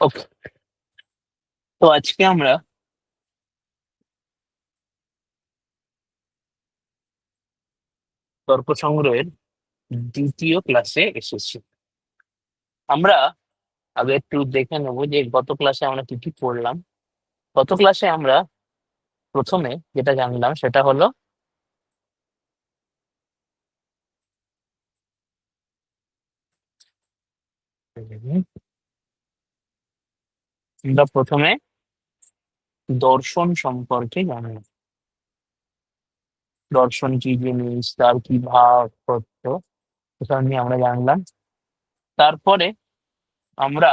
ওকে, তো আজকে আমরা তর্ক সংগ্রহের দ্বিতীয় ক্লাসে এসেছি। আমরা আগে একটু দেখে নেবো যে গত ক্লাসে আমরা কি কি পড়লাম। গত ক্লাসে আমরা প্রথমে যেটা জানলাম সেটা হলো আমরা প্রথমে দর্শন সম্পর্কে জানলাম। দর্শন কি জিনিস, তার কি ভাগ তত্ত্ব, এসব নিয়ে আমরা জানলাম। তারপরে আমরা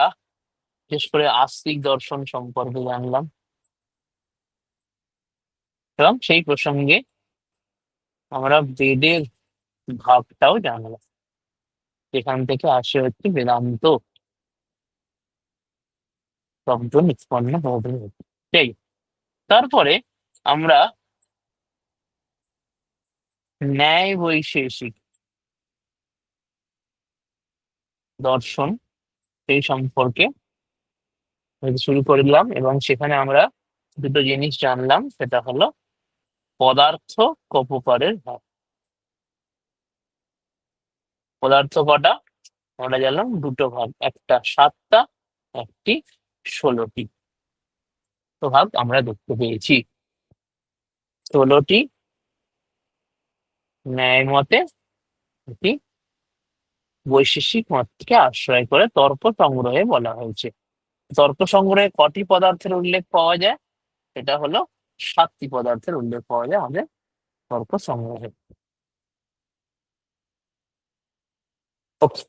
বিশেষ করে আস্তিক দর্শন সম্পর্কে জানলাম এবং সেই প্রসঙ্গে আমরা বেদের ভাগটাও জানলাম, যেখান থেকে আসে হচ্ছে বেদান্ত শব্দ নিষ্পন্ন হবে। সেই তারপরে আমরা ন্যায় বৈশেষিক দর্শন সেই সম্পর্কে শুরু করলাম এবং সেখানে আমরা দুটো জিনিস জানলাম, সেটা হলো পদার্থ কপোপারের ভাগ। পদার্থ কটা? আমরা জানলাম দুটো ভাগ, একটা 7টা, একটি 16টি। তো ভাগ আমরা দেখতে পেয়েছি 16টি ন্যায় মতে, এটি বৈশেষিক মতকে আশ্রয় করে তর্ক সংগ্রহে বলা হয়েছে। তর্ক সংগ্রহে কটি পদার্থের উল্লেখ পাওয়া যায়? এটা হলো 7টি পদার্থের উল্লেখ পাওয়া যায় আমাদের তর্ক সংগ্রহে। Okay,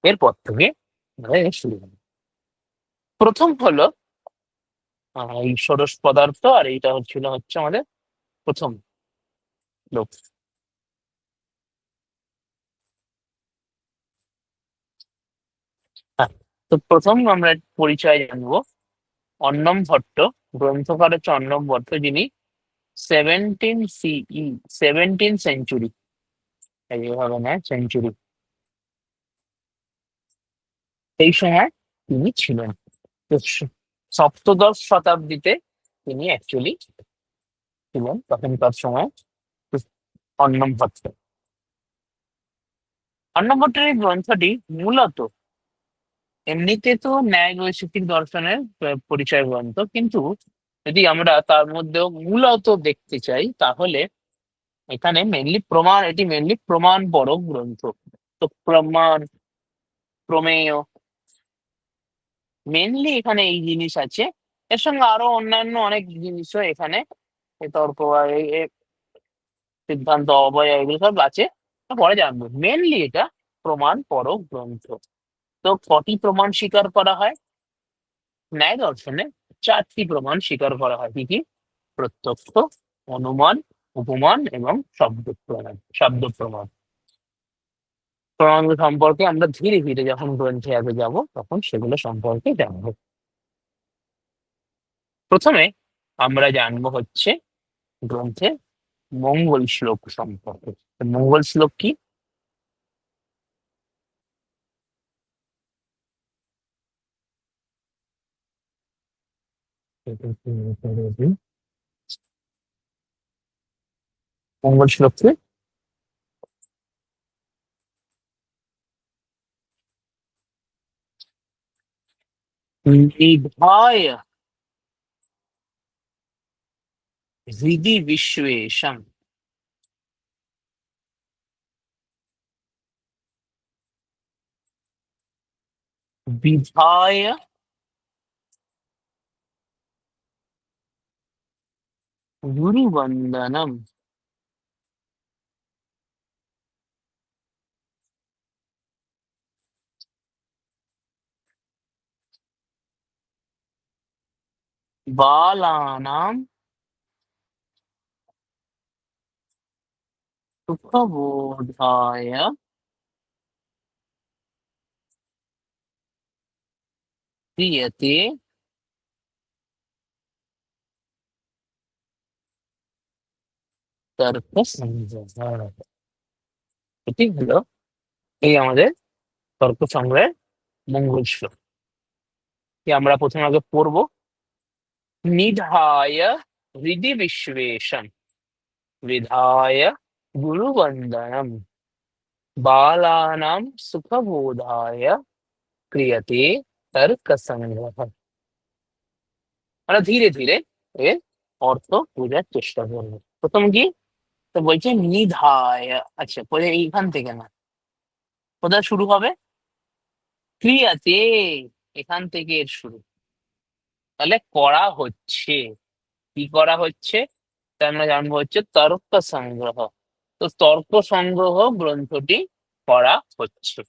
এরপর থেকে আমরা শুরু করি। প্রথম হলো এই ষোড়শ পদার্থ, আর এইটা হচ্ছে আমাদের প্রথম লোক। হ্যাঁ, তো প্রথম আমরা পরিচয় জানবো অন্নম ভট্ট। গ্রন্থকার হচ্ছে অন্নম ভট্ট, যিনি 17 সেঞ্চুরি, এইভাবে নেয় সেঞ্চুরি, এই সময় তিনি ছিলেন। তো সপ্তদশ শতাব্দীতে তিনি অ্যাকচুয়ালি ছিলেন তখনকার সময় অন্নম ভট্ট। অন্নম ভট্টের এই গ্রন্থটি মূলত এমনিতে তো ন্যায় বৈশিষ্ট্যিক দর্শনের পরিচয় গ্রন্থ, কিন্তু যদি আমরা তার মধ্যেও মূলত দেখতে চাই তাহলে এখানে এটি মেনলি প্রমাণ পরক গ্রন্থ। তো প্রমাণ, প্রমেয়, মেনলি এখানে এই জিনিস আছে। এর সঙ্গে আরো অন্যান্য অনেক জিনিসও এখানে তর্ক বা সিদ্ধান্ত অবয় এগুলো সব আছে, তো পরে জানবো। মেনলি এটা প্রমাণ পরক গ্রন্থ। তো কটি প্রমাণ স্বীকার করা হয়? ন্যায় দর্শনে 4টি প্রমাণ স্বীকার করা হয়। কি কি? প্রত্যক্ষ, অনুমান, উপমান এবং শব্দ প্রমাণ। প্রমাণ সম্পর্কে আমরা ধীরে ধীরে যখন গ্রন্থে আগে যাব তখন সেগুলো সম্পর্কে জানবো। প্রথমে আমরা জানবো হচ্ছে গ্রন্থের মঙ্গল শ্লোক সম্পর্কে। মঙ্গল শ্লোক কি? মঙ্গল শ্লোক কি? নিধায় হৃদি বিশ্বেশম বিধায় গুরুবন্দনম বালানাম সুখবোধায় ক্রিয়তে তর্ক সংগ্রহ। এটি হলো এই আমাদের তর্ক সংগ্রহের মঙ্গল শ্লোক কি আমরা প্রথমে আগে পড়বো। নিধায় হৃদি বিশ্বেশম বিধায় গুরুবন্দনম বালানাম সুখবোধায় ক্রিয়তে তর্ক সংগ্রহ। আমরা ধীরে ধীরে এর অর্থ বোঝার চেষ্টা করবো। প্রথম কি, তো বলছে নিধায়। আচ্ছা, এইখান থেকে না, কোথায় শুরু হবে? ক্রিয়াতে, এখান থেকে এর শুরু। তাহলে করা হচ্ছে, কি করা হচ্ছে? তা আমরা জানবো হচ্ছে তর্ক সংগ্রহ। তো তর্ক সংগ্রহ গ্রন্থটি করা হচ্ছে।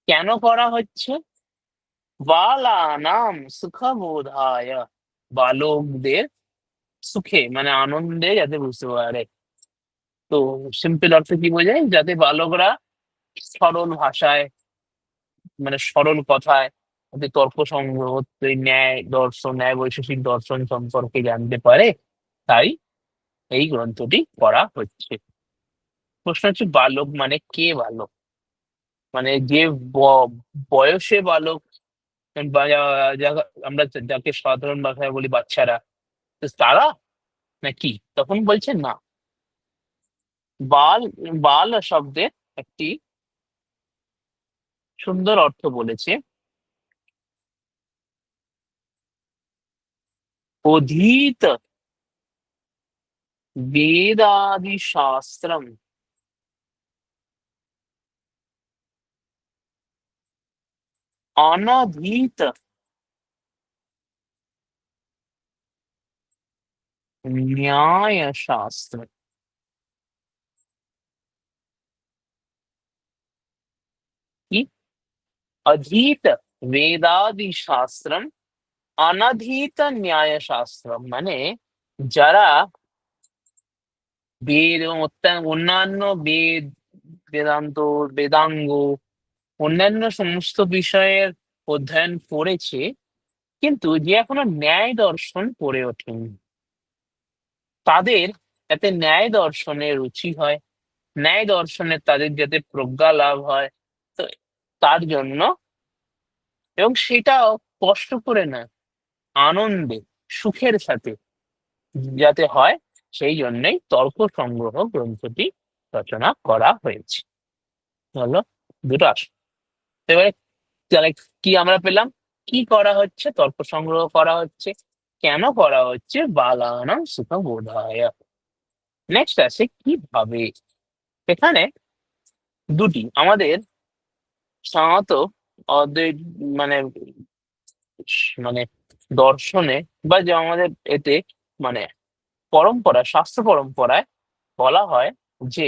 কেন করা হচ্ছে? বালানাম সুখবোধায়, বালকদের সুখে মানে আনন্দে যাতে বুঝতে পারে। তো সিম্পল অর্থ কি বোঝায়? যাতে বালকরা সরল ভাষায় মানে সরল কথায় যাতে তর্ক সংগ্রহ, এই ন্যায় দর্শন, ন্যায় বৈশেষিক দর্শন সম্পর্কে জানতে পারে, তাই এই গ্রন্থটি করা হচ্ছে। প্রশ্ন হচ্ছে বালক মানে কে? বালক মানে যে বয়সে বালক, বা আমরা যাকে সাধারণ ভাষায় বলি বাচ্চারা, তো তারা নাকি? তখন বলছে না, বাল, বাল শব্দের একটি সুন্দর অর্থ বলেছে, অধীত বেদাদি শাস্ত্রম অনধীত न्याय शास्त्र। की अधीत वेदादि शास्त्रम अनधीत न्याय শাস্ত্রম, মানে যারা বেদ এবং অন্যান্য বেদ, বেদান্ত, বেদাঙ্গ, অন্যান্য সমস্ত বিষয়ের অধ্যয়ন করেছে, কিন্তু যে এখনো ন্যায় দর্শন পড়ে ওঠেনি, তাদের যাতে ন্যায় দর্শনে রুচি হয়, ন্যায় দর্শনে তাদের যাতে প্রজ্ঞা লাভ হয়, তো তার জন্য, এবং সেটাও কষ্ট করে না, আনন্দে সুখের সাথে যাতে হয়, সেই জন্যই তর্ক সংগ্রহ গ্রন্থটি রচনা করা হয়েছে। হলো দুটো আসো। এবারে তাহলে কি আমরা পেলাম? কি করা হচ্ছে? তর্ক সংগ্রহ করা হচ্ছে। কেন করা হচ্ছে? বালানাম সুখ বোধায়। নেক্সট আছে কিভাবে। এখানে দুটি আমাদের সাধারণত অদ্বৈত মানে মানে দর্শনে বা যে আমাদের এতে মানে পরম্পরা, শাস্ত্র পরম্পরায় বলা হয় যে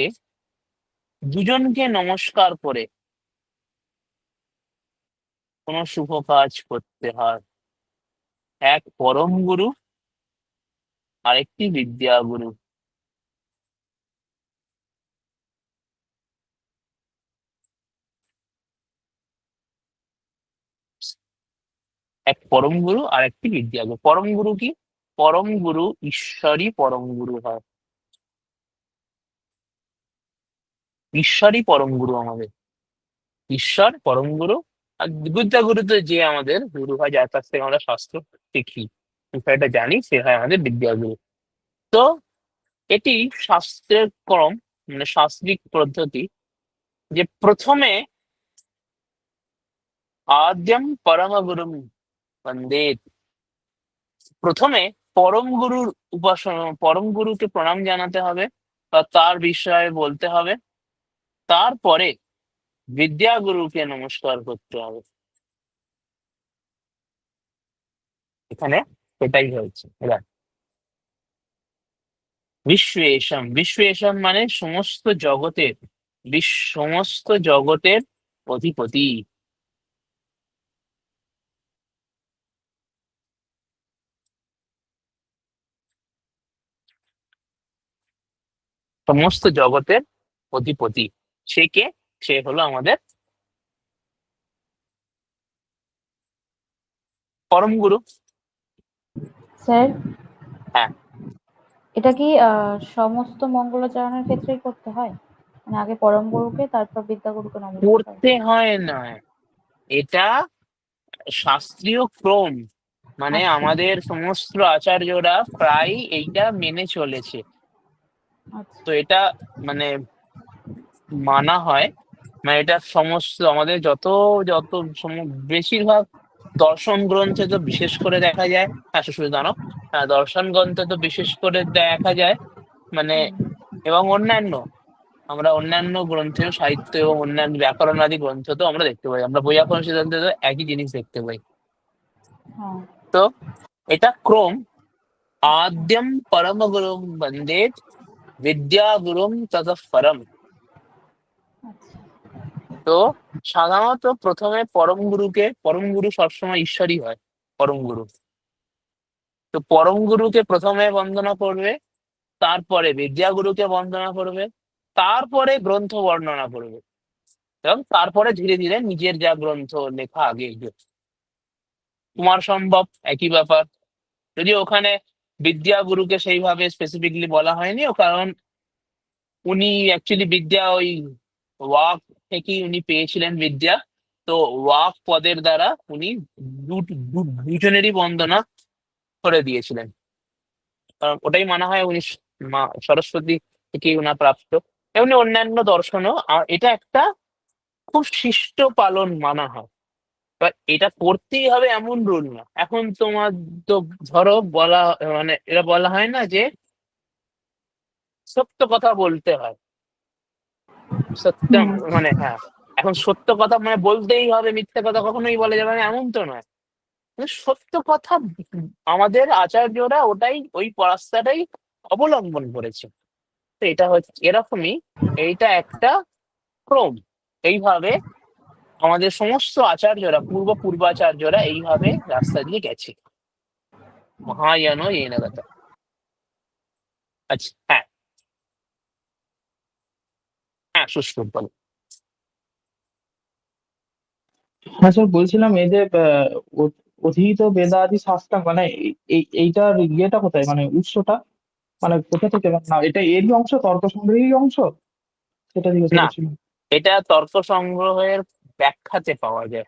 দুজনকে নমস্কার করে কোনো শুভ কাজ করতে হয়। এক পরম গুরু, আরেকটি বিদ্যাগুরু। এক পরম গুরু আর একটি বিদ্যাগুরু। পরম গুরু কি? পরম গুরু ঈশ্বরই পরম গুরু হয়, ঈশ্বরই পরম গুরু আমাদের, ঈশ্বর পরম গুরু। আর বিদ্যাগুরু তো যে আমাদের গুরু হয়, যার কাছ থেকে আমরা শাস্ত্র শিখি, বিষয়টা জানি, সে হয় আমাদের বিদ্যাগুরু। তো এটি শাস্ত্রের ক্রম, মানে শাস্ত্রিক পদ্ধতি, যে প্রথমে আদ্যম পরম গুরুম বন্দে, প্রথমে পরম গুরুর উপাসনা, পরম গুরুকে প্রণাম জানাতে হবে বা তার বিষয়ে বলতে হবে, তারপরে বিদ্যাগুরুকে নমস্কার করতে হবে। এখানে সেটাই হয়েছে। এবার বিশ্বেশম, বিশ্বেশম মানে সমস্ত জগতের, সমস্ত জগতের অধিপতি, সমস্ত জগতের অধিপতি। সে কে? সে হলো আমাদের পরম গুরু। স্যার, হ্যাঁ, এটা কি সমস্ত মঙ্গলাচরণের ক্ষেত্রেই করতে হয়? মানে আগে পরম গুরুকে তারপর বিদ্যাগুরুকে নমস্কার? করতে হয় না, এটা শাস্ত্রীয় ক্রম, মানে আচ্ছা আমাদের সমস্ত আচার্যরা প্রায় এইটা মেনে চলেছে। আচ্ছা। তো এটা মানে মানা হয়, মানে এটা সমস্ত আমাদের যত যত বেশিরভাগ দর্শন গ্রন্থে তো বিশেষ করে দেখা যায়, হ্যাঁ সুশ্রী দানব, দর্শন গ্রন্থে তো বিশেষ করে দেখা যায়, মানে হুম, এবং অন্যান্য আমরা অন্যান্য গ্রন্থেও সাহিত্য এবং অন্যান্য ব্যাকরণ আদি গ্রন্থ তো আমরা দেখতে পাই, আমরা বৈয়াকরণ সিদ্ধান্তে তো একই জিনিস দেখতে পাই। হ্যাঁ। তো এটা ক্রম, আচ্ছা আদ্যম পরম গুরুম বন্দে বিদ্যা গুরুম ততঃ পরম। আচ্ছা। তো সাধারণত প্রথমে পরম গুরুকে, পরম গুরু সবসময় ঈশ্বরই হয় পরম গুরু, তো পরম গুরুকে প্রথমে বন্দনা করবে, তারপরে বিদ্যা গুরুকে বন্দনা করবে, তারপরে গ্রন্থ বর্ণনা করবে, এবং তারপরে ধীরে ধীরে নিজের যা গ্রন্থ লেখা আগে এগোবে। কুমার সম্ভব একই ব্যাপার, যদিও ওখানে বিদ্যা গুরুকে সেইভাবে স্পেসিফিকলি বলা হয়নি, ও কারণ উনি অ্যাকচুয়ালি বিদ্যা ওই ওয়াক থেকেই উনি পেয়েছিলেন বিদ্যা। তো ওয়াক পদের দ্বারা উনি দুজনেরই বন্দনা করে দিয়েছিলেন, কারণ ওটাই মানা হয় উনি মা সরস্বতী থেকেই উনার প্রাপ্ত। এমনি অন্যান্য দর্শনও এটা একটা খুব শিষ্ট পালন মানা হয়। এবার এটা করতেই হবে এমন রুল না। এখন তোমার তো ধরো বলা, মানে এটা বলা হয় না যে সত্য কথা বলতে হয়, সত্য, হুম। মানে হ্যাঁ, এখন সত্য কথা মানে বলতেই হবে, মিথ্যে কথা কখনোই বলা যাবে না এমন তো নয়। মানে সত্য কথা আমাদের আচার্যরা ওটাই ওই রাস্তাটাই অবলম্বন করেছে। তো এটা হচ্ছে এরকমই, এইটা একটা ক্রম। এইভাবে আমাদের সমস্ত আচার্যরা, পূর্বাচার্যরা এইভাবে রাস্তা দিয়ে গেছে, মহায়ান এনাগত। আচ্ছা, হ্যাঁ, হ্যাঁ সুশ্রুত বলো। হ্যাঁ স্যার, বলছিলাম এই যে অধীত বেদাদি শাস্ত্র মানে এইটার ইয়েটা কোথায়, মানে উৎসটা মানে কোথা থেকে, না এটা এরই অংশ, তর্ক সংগ্রহেরই অংশ, সেটা জিজ্ঞেস না, করেছিলাম। এটা তর্ক সংগ্রহের ব্যাখ্যাতে পাওয়া যায়,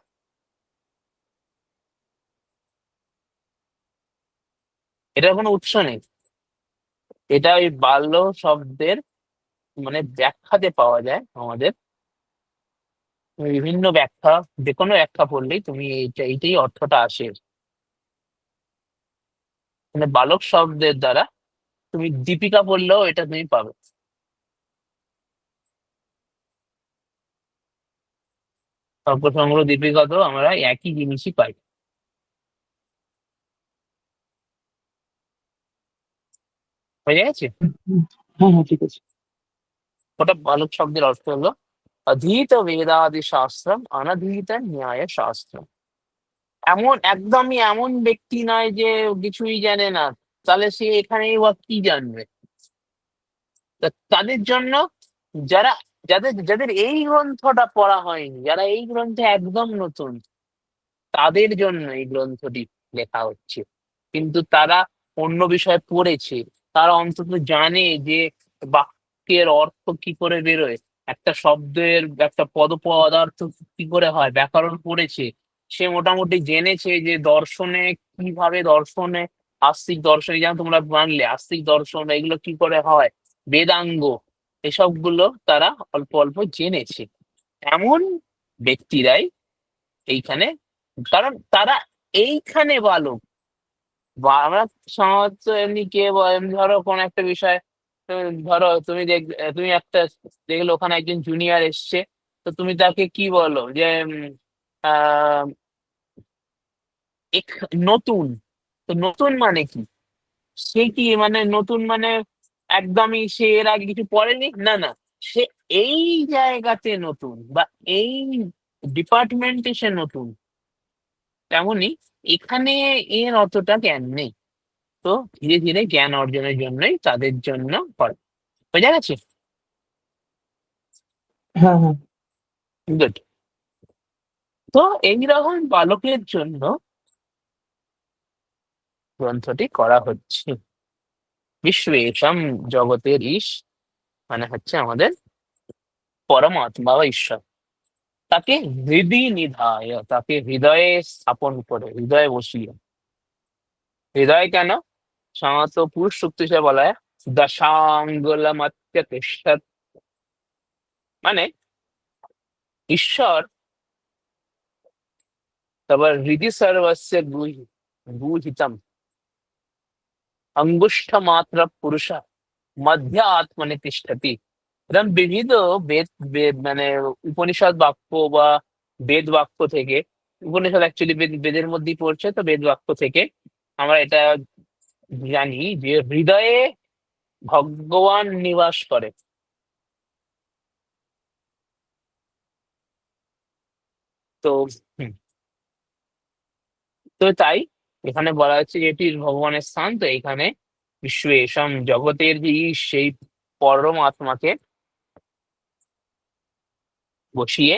এটার কোনো উৎস নেই। এটা ওই বাল্য শব্দের মানে ব্যাখ্যাতে পাওয়া যায় আমাদের, বিভিন্ন ব্যাখ্যা, যে কোনো ব্যাখ্যা পড়লেই তুমি এইটাই অর্থটা আসে। মানে বালক শব্দের দ্বারা তুমি দীপিকা পড়লেও এটা তুমি পাবে। তর্ক সংগ্রহ দীপিকা তো আমরা একই জিনিসই পাই। হয়ে গেছে। হুম, হ্যাঁ হ্যাঁ ঠিক আছে। ওটা বালক শব্দের অর্থ হলো অধীত বেদাদি শাস্ত্রম অনধীত ন্যায় শাস্ত্রম। এমন একদমই এমন ব্যক্তি নয় যে কিছুই জানে না, তাহলে সে এখানেই বা কি জানবে। তাদের জন্য, যারা যাদের যাদের এই গ্রন্থটা পড়া হয়নি, যারা এই গ্রন্থে একদম নতুন, তাদের জন্য এই গ্রন্থটি লেখা হচ্ছে। কিন্তু তারা অন্য বিষয় পড়েছে, তারা অন্তত জানে যে বাক্যের অর্থ কি করে বেরোয়, একটা শব্দের একটা পদার্থ কি করে হয়, ব্যাকরণ পড়েছে, সে মোটামুটি জেনেছে যে দর্শনে কিভাবে, দর্শনে আস্তিক দর্শন, যেমন তোমরা মানলে আস্তিক দর্শন এগুলো কি করে হয়, বেদাঙ্গ, এসব গুলো তারা অল্প অল্প জেনেছে। এমন ব্যক্তিরাই এইখানে, কারণ তারা এইখানে ভালো। বা আমরা সমাজ এমনি কে এমনি ধরো কোন একটা বিষয়, ধরো তুমি তুমি একটা দেখলে ওখানে একজন জুনিয়র এসছে, তো তুমি তাকে কি বলো যে আহ নতুন, তো নতুন মানে কি, সে কি মানে নতুন মানে একদমই সে এর আগে কিছু পড়েনি, না না, সে এই জায়গাতে নতুন বা এই ডিপার্টমেন্টে সে নতুন। তেমনি এখানে এর অতটা জ্ঞান নেই। তো ধীরে ধীরে জ্ঞান অর্জনের জন্যই তাদের জন্য করে। বোঝা গেছে? হ্যাঁ হ্যাঁ। গুড। তো এইরকম বালকের জন্য গ্রন্থটি করা হচ্ছে। বিশ্বেশম, জগতের ঈশ, মানে হচ্ছে আমাদের পরমাত্মা বা ঈশ্বর। তাকে হৃদি নিধায়, তাকে হৃদয়ে স্থাপন করে, হৃদয়ে বসিয়ে। হৃদয় কেন? সাধারণত পুরুষ সূক্ত হিসেবে বলা হয় দশাঙ্গুলমত্যতিষ্ঠৎ, মানে ঈশ্বর তারপর হৃদি সর্বস্য গুহিতম অঙ্গুষ্ঠ মাত্র পুরুষ মধ্য আত্মনে তিষ্ঠতি। এরকম বিবিধ মানে উপনিষদ বাক্য বা বেদ বাক্য থেকে, উপনিষদ অ্যাকচুয়ালি বেদের মধ্যেই পড়ছে, তো বেদ বাক্য থেকে আমরা এটা জানি যে হৃদয়ে ভগবান নিবাস করে। তো হুম, তো তাই এখানে বলা হচ্ছে যে এটি ভগবানের স্থান। তো এখানে বিশ্বেশম জগতের যে সেই পরমাত্মাকে বসিয়ে,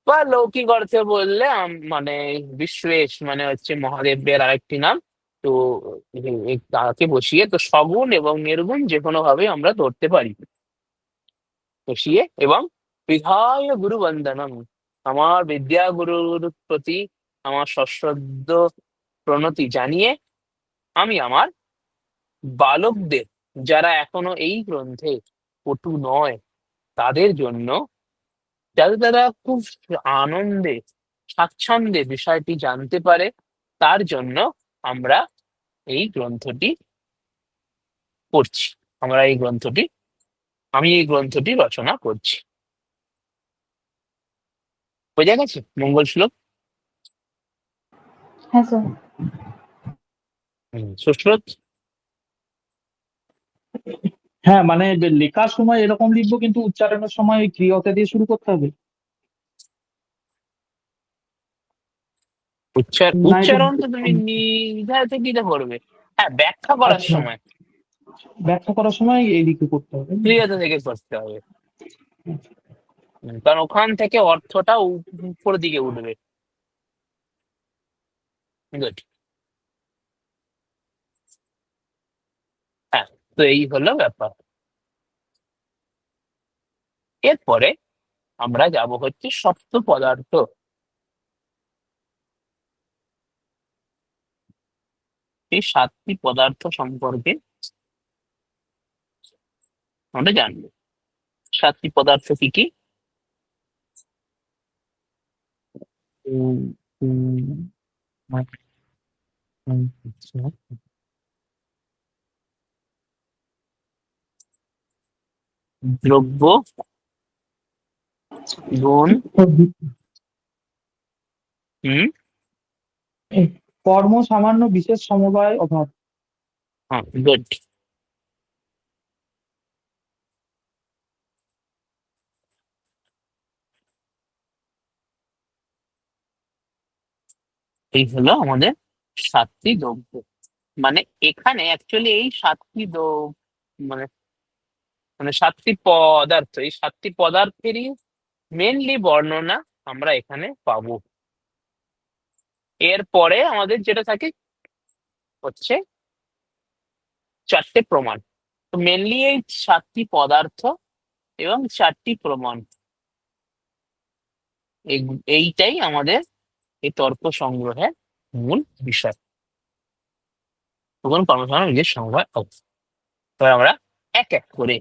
বা লৌকিক অর্থে বললে মানে বিশ্বেশ মানে হচ্ছে মহাদেবের আরেকটি নাম। তো তাকে বসিয়ে, তো সগুণ এবং নির্গুণ যে কোনো ভাবে আমরা ধরতে পারি, বসিয়ে এবং বিধায় গুরু বন্দনম, আমার বিদ্যা গুরুর প্রতি আমার সশ্রদ্ধ প্রণতি জানিয়ে আমি আমার বালকদের, যারা এখনো এই গ্রন্থে পটু নয়, তাদের জন্য, যাতে তারা খুব আনন্দে স্বাচ্ছন্দ্যে বিষয়টি জানতে পারে, তার জন্য আমরা এই গ্রন্থটি পড়ছি। আমরা এই গ্রন্থটি আমি এই গ্রন্থটি রচনা করছি। বোঝা গেছে মঙ্গল শ্লোক? হ্যাঁ স্যার। সুশ্রুত? হ্যাঁ, মানে লেখার সময় এরকম লিখবো, কিন্তু উচ্চারণের সময় ক্রিয়তে দিয়ে শুরু করতে হবে, না এটা? উচ্চারণ তো তুমি নির্ধার থেকে পড়বে। হ্যাঁ, ব্যাখ্যা করার আচ্ছা, সময় ব্যাখ্যা করার সময় এইদিকে করতে হবে। ক্রিয়াতে থেকে করতে হবে। কারণ ওখান থেকে অর্থটা উপর দিকে উঠবে। গুড। হ্যাঁ, তো এই হলো ব্যাপার। এরপরে আমরা যাব হচ্ছে সপ্ত পদার্থ। এই 7টি পদার্থ সম্পর্কে আমরা জানবো। 7টি পদার্থ কি কি? উম, উম, আচ্ছা। দ্রব্য, গুণ, হুম, কর্ম সামান্য বিশেষ সমবায় অভাব। হ্যাঁ, গুড। এই হলো আমাদের 7টি দ্রব্য। মানে এখানে অ্যাকচুয়ালি এই 7টি মানে মানে 7টি পদার্থ, এই 7টি পদার্থেরই মেনলি বর্ণনা আমরা এখানে পাবো। এরপরে আমাদের যেটা থাকে হচ্ছে 4টে প্রমাণ। তো মেনলি এই 7টি পদার্থ এবং 4টি প্রমাণ, এইটাই আমাদের এই তর্ক সংগ্রহের মূল বিষয়। তখন কর্মসংস্থান নিজের সমবায় অবস্থা। তবে আমরা এক এক করে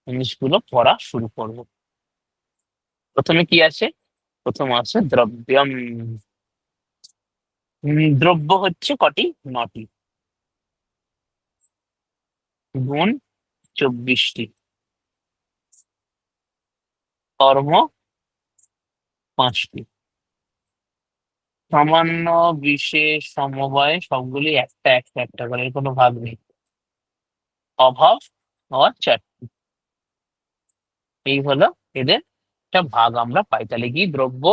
জিনিসগুলো পড়া শুরু করব। প্রথমে কি আছে? প্রথম আছে দ্রব্যম। দ্রব্য হচ্ছে কটি? 9টি। গুণ 24টি। কর্ম 5টি। সামান্য, বিশেষ, সমবায় সবগুলি একটা একটা একটা করে, এর কোনো ভাগ নেই। অভাব আর 4টি। এই হলো এদের একটা ভাগ আমরা পাই। তাহলে কি? দ্রব্য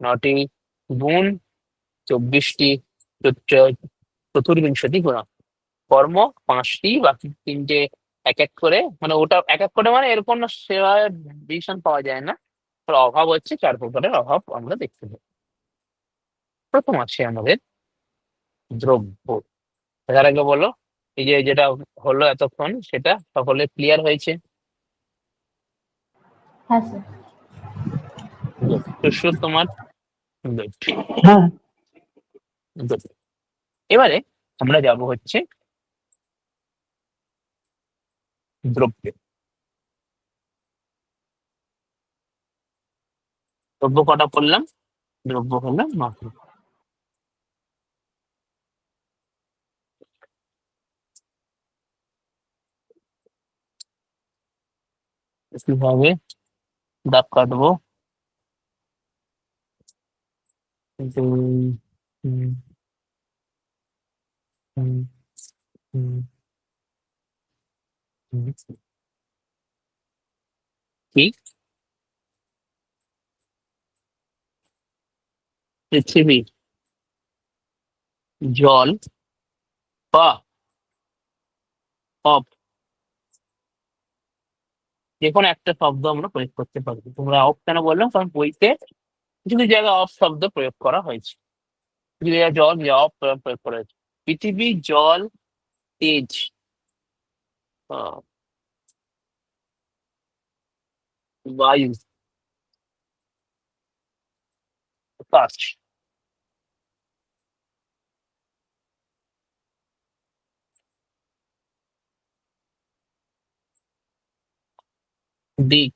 9টি, গুণ 24টি, চতুর্বিংশতি গুণ, কর্ম 5টি, বাকি 3টে এক এক করে, মানে ওটা এক এক করে মানে এর কোনো সেবা ডিসিশন পাওয়া যায় না। আর অভাব হচ্ছে 4 প্রকারের অভাব আমরা দেখতে পাই। প্রথম আছে আমাদের দ্রব্য। তার আগে বলো, এই যে যেটা হলো এতক্ষণ সেটা সকলে ক্লিয়ার হয়েছে? হ্যাঁ স্যার। শস্য তোমার good, হ্যাঁ good. এবারে আমরা যাব হচ্ছে দ্রব্যে। দ্রব্য কটা পড়লাম? দ্রব্য হলো 9টি। কিভাবে দাগ কাটবো? 2, 3, 3, 3, 3। কি? পৃথিবী, জল বা অফ, যে কোনো একটা শব্দ আমরা প্রয়োগ করতে পারবো। তোমরা অফ কেন বললাম? কারণ বইতে কিছু কিছু জায়গায় অফ শব্দ প্রয়োগ করা হয়েছে, কিছু জায়গায় জল অফ প্রয়োগ করা হয়েছে। পৃথিবী, জল, তেজ, আহ, বায়ু, আকাশ, দিক,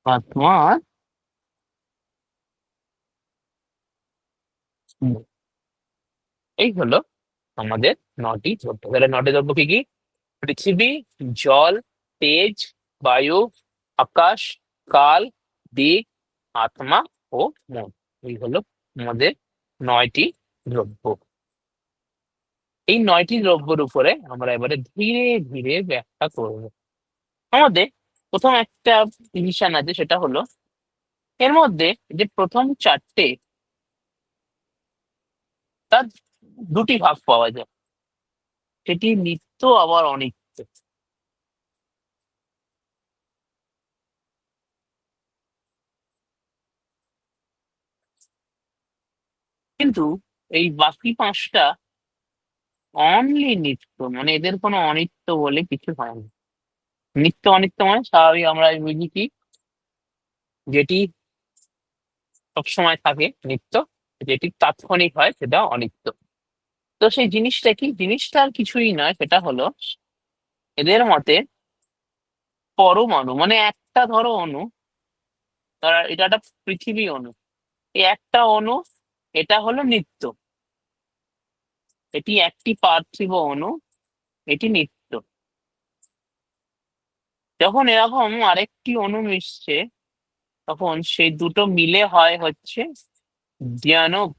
আত্মা, মন। এই হলো আমাদের 9টি দ্রব্য। তাহলে 9টি দ্রব্য কি কি? পৃথিবী, জল, তেজ, বায়ু, আকাশ, কাল, দিক, আত্মা ও মন। এই হলো আমাদের 9টি দ্রব্য। এই 9টি দ্রব্যের উপরে আমরা এবারে ধীরে ধীরে ব্যাখ্যা করব। আমাদের প্রথম একটা ডিভিশন আছে, সেটা হলো এর মধ্যে যে প্রথম 4টে, তার 2টি ভাগ পাওয়া যায়, সেটি নিত্য আবার অনিত্য। কিন্তু এই বাকি 5টা অনলি নিত্য, মানে এদের কোনো অনিত্য বলে কিছু হয় না। নিত্য অনিত্য মানে স্বাভাবিক আমরা বুঝি কি, যেটি সবসময় থাকে নিত্য, যেটি তাৎক্ষণিক হয় সেটা অনিত্য। তো সেই জিনিসটা কি? জিনিসটা আর কিছুই নয়, সেটা হলো এদের মতে পরমাণু, মানে একটা ধরো অণু, এটা একটা পৃথিবী অণু, এই একটা অণু, এটা হলো নিত্য, এটি একটি পার্থিব অণু, এটি নিত্য। যখন এরকম আরেকটি অণু মিশছে, তখন সেই দুটো মিলে হয় হচ্ছে জ্ঞানক।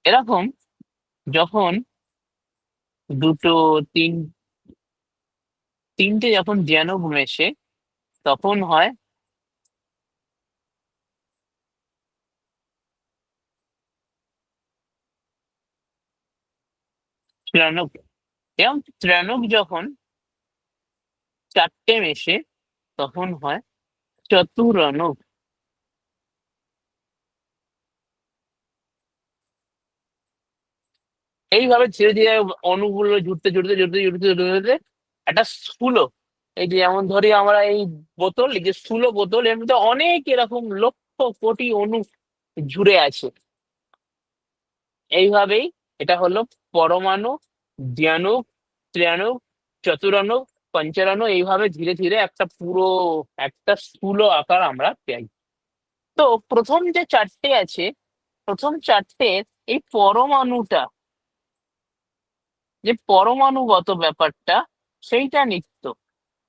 এরকম যখন দুটো, তিনটে যখন জ্ঞানক মেশে, তখন হয় ত্রয়ানক। এবং ত্রয়ানক যখন 4টে মেশে, তখন হয় চতুরানক। এইভাবে ধীরে ধীরে অণুগুলো জুড়তে জুড়তে জুড়তে জুড়তে জুড়তে জুড়তে একটা স্থূল, এই যে যেমন ধরি আমরা এই বোতল, এই যে স্থূল বোতল, এর মধ্যে অনেক এরকম লক্ষ কোটি অণু জুড়ে আছে। এইভাবেই এটা হলো পরমাণু, দ্বিয়াণু, ত্রিয়াণু, চতুরাণু, পঞ্চাণু, এইভাবে ধীরে ধীরে একটা পুরো একটা স্থূল আকার আমরা পাই। তো প্রথম যে 4টে আছে, প্রথম 4টে এই পরমাণুটা, যে পরমাণুগত ব্যাপারটা, সেইটা নিত্য,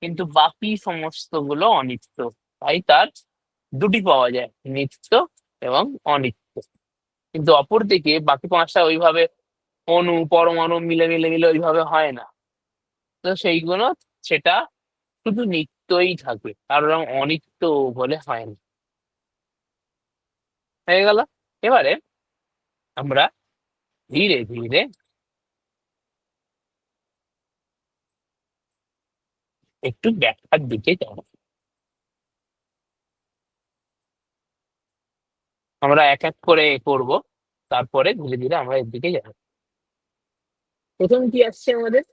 কিন্তু বাকি সমস্ত গুলো অনিত্য। তাই তার 2টি পাওয়া যায়, নিত্য এবং অনিত্য। কিন্তু অপরদিকে বাকি 5টা ওইভাবে অণু পরমাণু মিলে মিলে মিলে ওইভাবে হয় না। তো সেইগুলো, সেটা শুধু নিত্যই থাকবে, কারণ অনিত্য বলে হয় না। হয়ে গেল। এবারে আমরা ধীরে ধীরে একটু ব্যাখ্যার দিকে যাব। আমরা এক এক করে করব, তারপরে ধীরে ধীরে আমরা এর দিকে যাব। প্রথম কি আসছে আমাদের?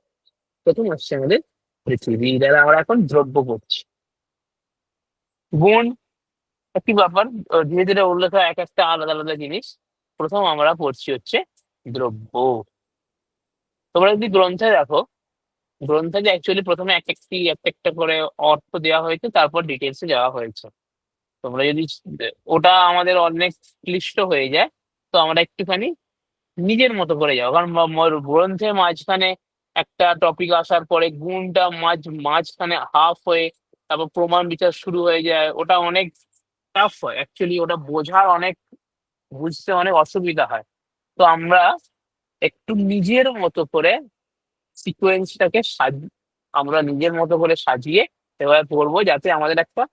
প্রথম আসছে আমাদের পৃথিবী, দ্বারা আমরা এখন দ্রব্য পড়ছি। গুণ একটি ব্যাপার, ধীরে ধীরে উল্লেখ হয় এক একটা আলাদা আলাদা জিনিস। প্রথম আমরা পড়ছি হচ্ছে দ্রব্য। তোমরা যদি গ্রন্থে দেখো, গ্রন্থে যে অ্যাকচুয়ালি প্রথমে এক একটি একটা একটা করে অর্থ দেওয়া হয়েছে, তারপর ডিটেলসে যাওয়া হয়েছে। তোমরা যদি ওটা আমাদের অনেক ক্লিষ্ট হয়ে যায়, তো আমরা একটুখানি নিজের মতো করে যাও, কারণ গ্রন্থে মাঝখানে একটা টপিক আসার পরে গুণটা মাঝখানে হাফ হয়ে তারপর প্রমাণ বিচার শুরু হয়ে যায়, ওটা অনেক টাফ হয় অ্যাকচুয়ালি, ওটা বোঝার অনেক, বুঝতে অনেক অসুবিধা হয়। তো আমরা একটু নিজের মতো করে সিকোয়েন্সটাকে আমরা নিজের মতো করে সাজিয়ে এভাবে পড়বো, যাতে আমাদের একটা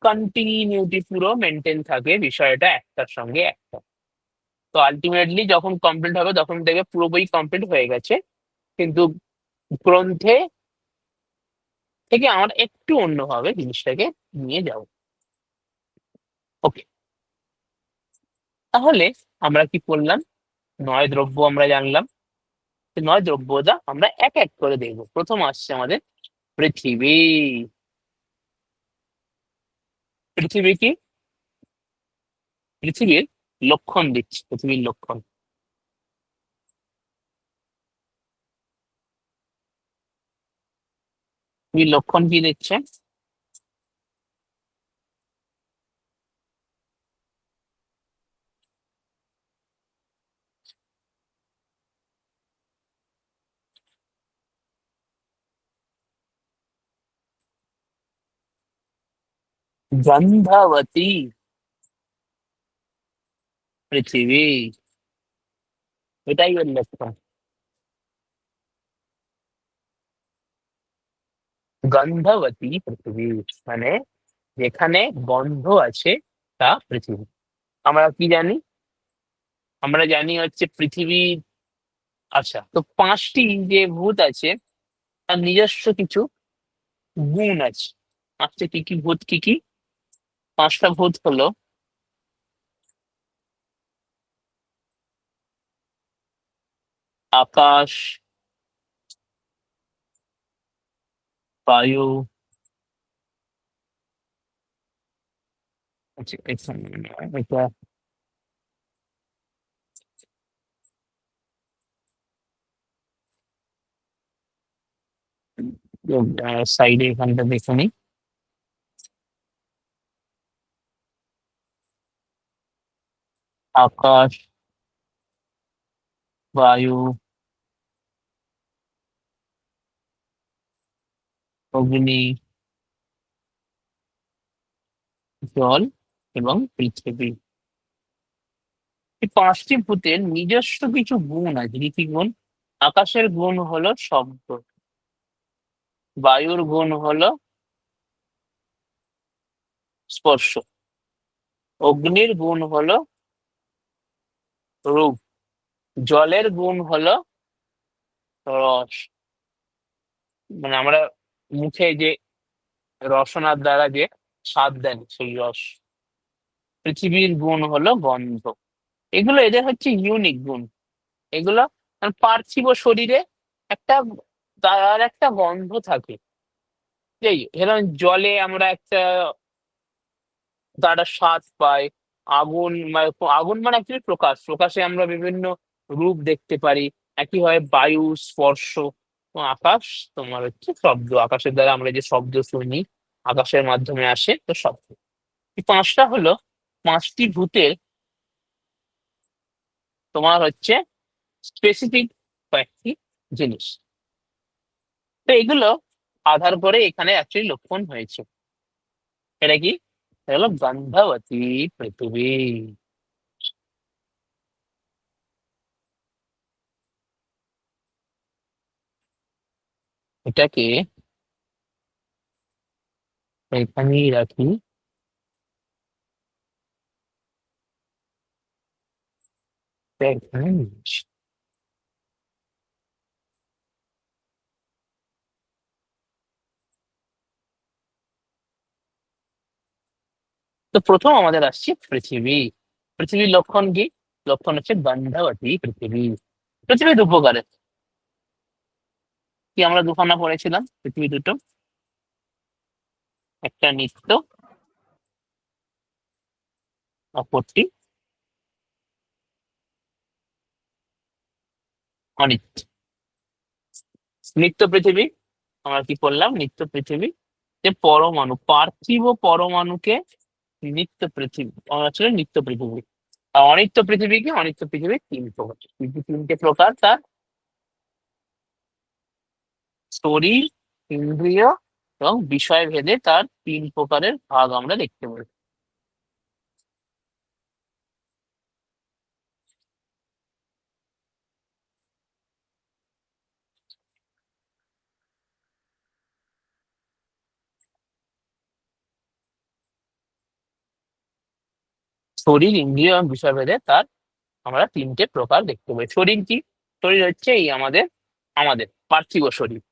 কন্টিনিউটি পুরো মেনটেন থাকে বিষয়টা একটার সঙ্গে একটা। তো আলটিমেটলি যখন কমপ্লিট হবে তখন দেখবে পুরো বই কমপ্লিট হয়ে গেছে, কিন্তু গ্রন্থে থেকে আমরা একটু অন্যভাবে জিনিসটাকে নিয়ে যাব। ওকে, তাহলে আমরা কি করলাম? 9 দ্রব্য আমরা জানলাম। 9 দ্রব্যটা আমরা এক এক করে দেখবো। প্রথম আসছে আমাদের পৃথিবী। পৃথিবী কি? পৃথিবীর লক্ষণ দিচ্ছি, পৃথিবীর লক্ষণ। পৃথিবীর লক্ষণ কি দিচ্ছে? গন্ধবতী পৃথিবী, এটাই ওর লক্ষণ। গন্ধবতী পৃথিবী মানে যেখানে গন্ধ আছে তা পৃথিবী। আমরা কি জানি? আমরা জানি হচ্ছে পৃথিবী। আচ্ছা, তো 5টি যে ভূত আছে তার নিজস্ব কিছু গুণ আছে। 5টি কি কি ভূত কি কি? 5টা ভূত হলো আকাশ, বায়ু, আচ্ছা, এটা সাইডে এখানটা দেখে নিই। আকাশ, বায়ু, অগ্নি, জল এবং পৃথিবী। এই 5টি ভূতের নিজস্ব কিছু গুণ আছে। কি কি গুণ? আকাশের গুণ হলো শব্দ, বায়ুর গুণ হলো স্পর্শ, অগ্নির গুণ হলো রূপ, জলের গুণ হলো রস, মানে আমরা মুখে যে রসনার দ্বারা যে স্বাদ দেন সেই রস। পৃথিবীর গুণ হলো গন্ধ। এগুলো এদের হচ্ছে ইউনিক গুণ। এগুলো মানে পার্থিব শরীরে একটা, তার একটা গন্ধ থাকে। এই যেরকম জলে আমরা একটা তারা স্বাদ পায়। আগুন মানে অ্যাকচুয়ালি প্রকাশ, প্রকাশে আমরা বিভিন্ন রূপ দেখতে পারি। একইভাবে বায়ু স্পর্শ, এবং আকাশ তোমার হচ্ছে শব্দ, আকাশের দ্বারা আমরা যে শব্দ শুনি আকাশের মাধ্যমে আসে, তো শব্দ। এই 5টা হলো 5টি ভূতের তোমার হচ্ছে স্পেসিফিক কয়েকটি জিনিস। তো এগুলো আধার করে এখানে অ্যাকচুয়ালি লক্ষণ হয়েছে। এটা কি? এটা হলো গন্ধবতী পৃথিবী। এটাকে এখানেই রাখি। এখানে নিয়ে আসি। তো প্রথম আমাদের আসছে পৃথিবী। পৃথিবীর লক্ষণ কি? লক্ষণ হচ্ছে গন্ধবতী পৃথিবী। পৃথিবীর উপকারে কি আমরা দুখানা পড়েছিলাম পৃথিবী দুটো, একটা নিত্য, অপরটি অনিত্য। নিত্য পৃথিবী আমরা কি করলাম, নিত্য পৃথিবী যে পরমাণু, পার্থিব পরমাণুকে নিত্য পৃথিবী ছিল নিত্য পৃথিবী। আর অনিত্য পৃথিবী কি, অনিত্য পৃথিবী তিন প্রকার, তিনটে প্রকার তার, শরীর, ইন্দ্রিয় এবং বিষয় ভেদে তার তিন প্রকারের ভাগ আমরা দেখতে পাই। শরীর, ইন্দ্রিয় এবং বিষয় ভেদে তার আমরা তিনটে প্রকার দেখতে পাই। শরীর কি, শরীর হচ্ছে এই আমাদের আমাদের পার্থিব শরীর,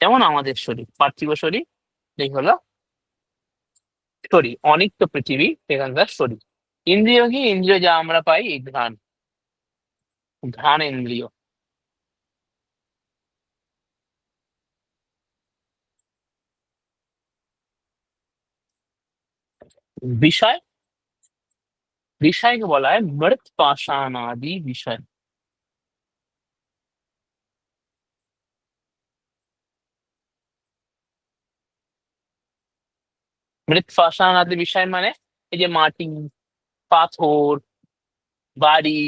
যেমন আমাদের শরীর পার্থিব শরীর, এই হলো শরীর। অনিত্য পৃথিবী সেখানকার শরীর। ইন্দ্রিয় কি, ইন্দ্রিয় যা আমরা পাই এই ঘ্রাণ, ঘ্রাণ ইন্দ্রিয়। বিষয়, বিষয়কে বলা হয় মৃৎ পাষাণ আদি বিষয়। মৃৎ পাষাণ আদি বিষয় মানে এই যে মাটি, পাথর, বাড়ি,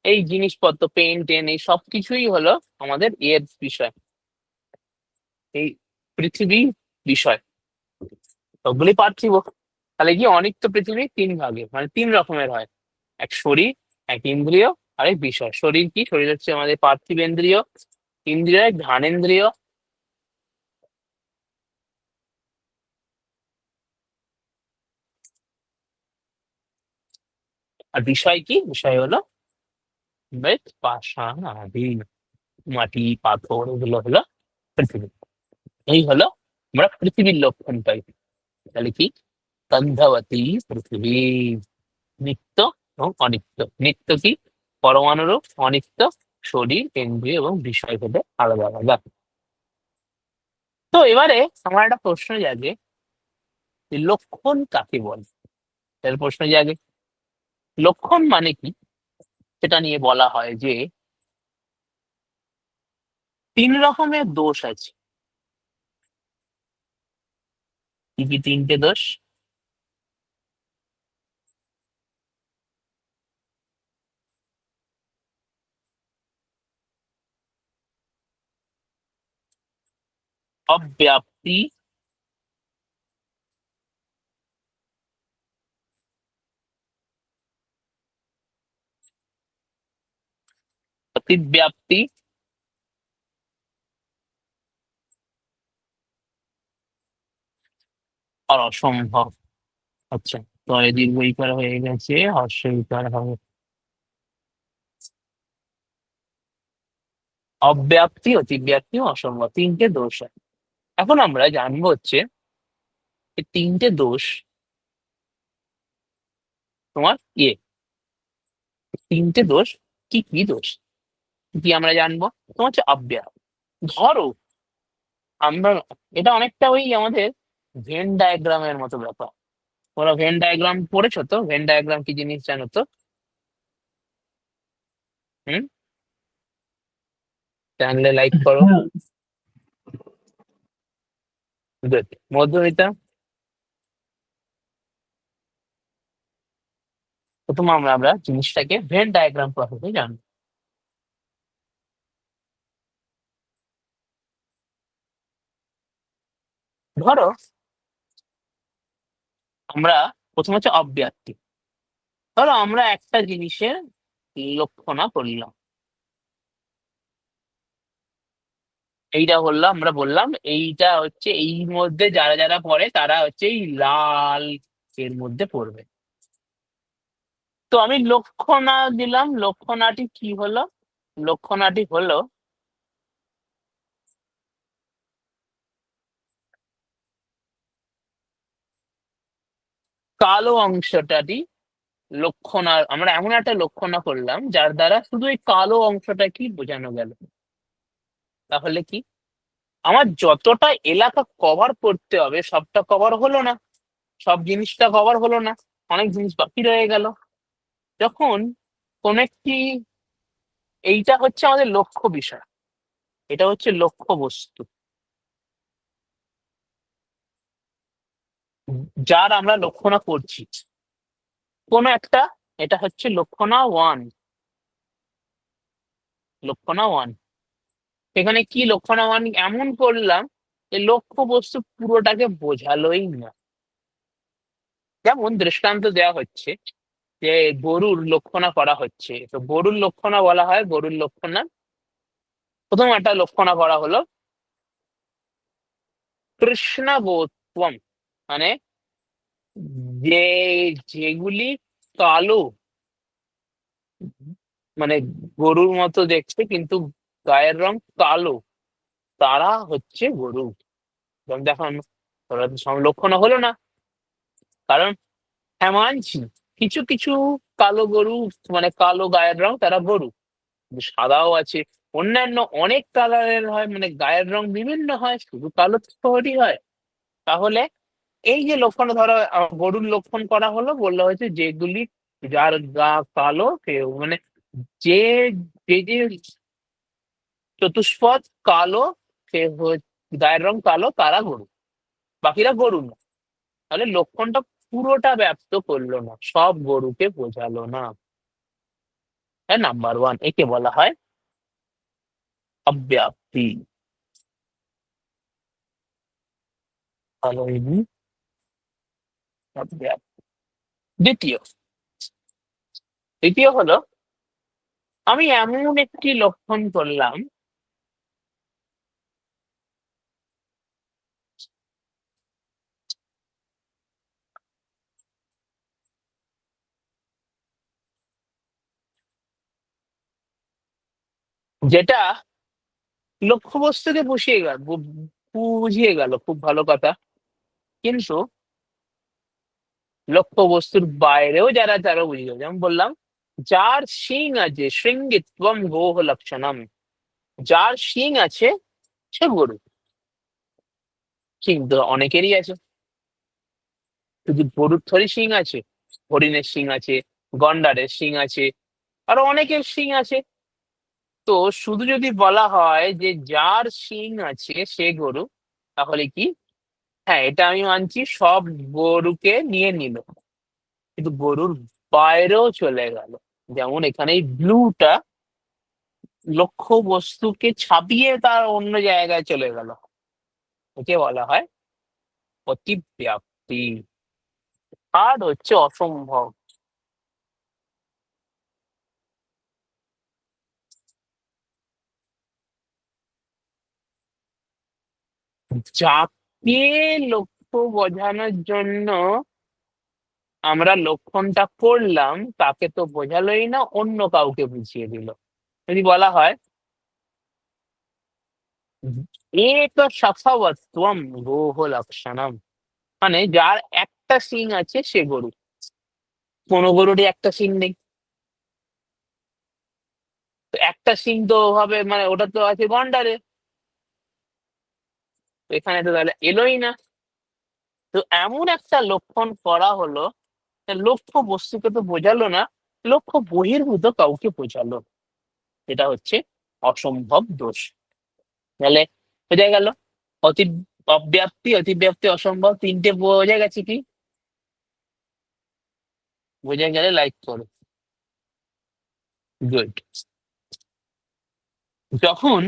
এই জিনিসপত্র, পেন টেন, এই সব কিছুই হলো আমাদের এর বিষয়, এই পৃথিবী বিষয়, সবগুলি পার্থিব। তাহলে কি অনিত্য পৃথিবী তিন ভাগে মানে তিন রকমের হয়, এক শরীর, এক ইন্দ্রিয়, আর এক বিষয়। শরীর কি, শরীর হচ্ছে আমাদের পার্থিব ইন্দ্রিয়, ইন্দ্রিয় ঘ্রাণেন্দ্রিয়, আর বিষয় কি, বিষয় হলো মৃৎ পাষাণ আদি, মাটি, পাথর, এগুলো হলো পৃথিবী। এই হলো আমরা পৃথিবীর লক্ষণ পাই। তাহলে কি, গন্ধবতী পৃথিবী, নিত্য এবং অনিত্য। নিত্য কি, পরমাণুরূপ, অনিত্য শরীর, ইন্দ্রিয় এবং বিষয় ভেদে আলাদা আলাদা। তো এবারে আমার একটা প্রশ্ন জাগে, যে লক্ষণ কাকে বলে। এর প্রশ্ন জাগে লক্ষণ মানে কি, সেটা নিয়ে বলা হয় যে তিন রকমের দোষ আছে। কি কি তিনটে দোষ? অব্যাপ্তি, অতিব্যাপ্তি, আর অসম্ভব। আচ্ছা, তো এ দীর্ঘ ইকার হয়ে গেছে, হর্ষ ইকার হবে। অব্যাপ্তি, অতিব্যাপ্তি ও অসম্ভব, তিনটে দোষ হয়। এখন আমরা জানবো হচ্ছে এই তিনটে দোষ তোমার তিনটে দোষ কি কি দোষ, কি আমরা জানবো। তোমার হচ্ছে অব্যাপ্ত, ধরো আমরা, এটা অনেকটা ওই আমাদের ভেন ডায়াগ্রামের মতো ব্যাপার। ওরা ভেন ডায়াগ্রাম পড়েছো তো, ভেন ডায়াগ্রাম কি জিনিস জানো তো? হুম, চ্যানেলে লাইক করো। হ্যাঁ, Good. মধুমিতা, প্রথম আমরা জিনিসটাকে ভেন ডায়াগ্রাম প্রসেসে জানবো। ধরো আমরা প্রথম হচ্ছে অব্যাপ্তি। ধরো আমরা একটা জিনিসের লক্ষণা করলাম, এইটা বললাম, আমরা বললাম এইটা হচ্ছে এই মধ্যে যারা যারা পড়ে তারা হচ্ছে এই লাল এর মধ্যে পড়বে। তো আমি লক্ষণা দিলাম, লক্ষণাটি কি হলো, লক্ষণাটি হলো কালো অংশটাটি লক্ষণ, আর আমরা এমন একটা লক্ষণ করলাম যার দ্বারা শুধু এই কালো অংশটা কি বোঝানো গেল। তাহলে কি আমার যতটা এলাকা কভার করতে হবে সবটা কভার হলো না, সব জিনিসটা কভার হলো না, অনেক জিনিস বাকি রয়ে গেল। যখন কোন একটি, এইটা হচ্ছে আমাদের লক্ষ্য বিষয়, এটা হচ্ছে লক্ষ্য বস্তু যার আমরা লক্ষণা করছি কোন একটা, এটা হচ্ছে লক্ষণা ওয়ান, লক্ষণা ওয়ান। সেখানে কি লক্ষণা ওয়ান এমন করলাম যে লক্ষ্য বস্তু পুরোটাকে বোঝালোই না। যেমন দৃষ্টান্ত দেওয়া হচ্ছে যে গরুর লক্ষণা করা হচ্ছে, তো গরুর লক্ষণা বলা হয়, গরুর লক্ষণা প্রথম একটা লক্ষণা করা হলো কৃষ্ণাবত্বম, মানে যে যেগুলি কালো, মানে গরুর মতো দেখতে কিন্তু গায়ের রং কালো, তারা হচ্ছে গরু। যেমন দেখুন, ওরা তো সংলক্ষণ হলো না, কারণ হ্যাঁ মানছি কিছু কিছু কালো গরু, মানে কালো গায়ের রং তারা গরু, কিন্তু সাদাও আছে, অন্যান্য অনেক কালারের হয়, মানে গায়ের রং বিভিন্ন হয়, শুধু কালো থোড়ি হয়। তাহলে এই যে লক্ষণ ধরো গরুর লক্ষণ করা হলো, বললো হয়েছে যেগুলি যার গা কালো কেউ, মানে যে যে যে চতুষ্পদ কালো, সে গায়ের রং কালো, তারা গরু, বাকিরা গরু না। তাহলে লক্ষণটা পুরোটা ব্যপ্ত করলো না, সব গরুকে বোঝালো না। হ্যাঁ, নাম্বার ওয়ান, একে বলা হয় অব্যাপ্তি। ভালো হয়নি, অব্যাপ্তি। দ্বিতীয়, দ্বিতীয় হলো আমি এমন একটি লক্ষণ করলাম যেটা লক্ষ্যবস্তুকে বুঝিয়ে গেল, বুঝিয়ে গেল, খুব ভালো কথা। কিন্তু লক্ষ্যবস্তুর বাইরেও যারা যারা বুঝিয়ে গেল, যেমন বললাম যার শিং আছে শৃঙ্গিত্বম গোহ লক্ষণম, যার শিং আছে সে গরু। শিং তো অনেকেরই আছে, শুধু গরুর থরি শিং আছে, হরিণের শিং আছে, গন্ডারের শিং আছে, আরো অনেকের শিং আছে। তো শুধু যদি বলা হয় যে যার শিং আছে সে গরু, তাহলে কি, হ্যাঁ এটা আমি মানছি সব গরুকে নিয়ে নিল, কিন্তু গরুর বাইরেও চলে গেল। যেমন এখানে এই ব্লুটা লক্ষ্য বস্তুকে ছাপিয়ে তার অন্য জায়গায় চলে গেল, একে বলা হয় অতিব্যাপ্তি। আর হচ্ছে অসম্ভব। যাকে লক্ষ্য বোঝানোর জন্য আমরা লক্ষণটা করলাম তাকে তো বোঝালোই না, অন্য কাউকে বুঝিয়ে দিল। যদি বলা হয় এক শাখাবৎবম গোহ লক্ষণম, মানে যার একটা শিং আছে সে গরু, কোনো গরুরই একটা শিং নেই। তো একটা শিং তো হবে, মানে ওটা তো আছে গন্ডারে, তো এখানে তো তাহলে এলোই না। তো এমন একটা লক্ষণ করা হলো, লক্ষ্য বস্তুকে তো বোঝালো না, লক্ষ্য বহির্ভূত কাউকে বোঝালো, এটা হচ্ছে অসম্ভব দোষ। তাহলে বোঝা গেল অতি, অব্যাপ্তি, অতিব্যাপ্তি, অসম্ভব, তিনটে বোঝা গেছে কি? বোঝা গেলে লাইক করো। গুড। যখন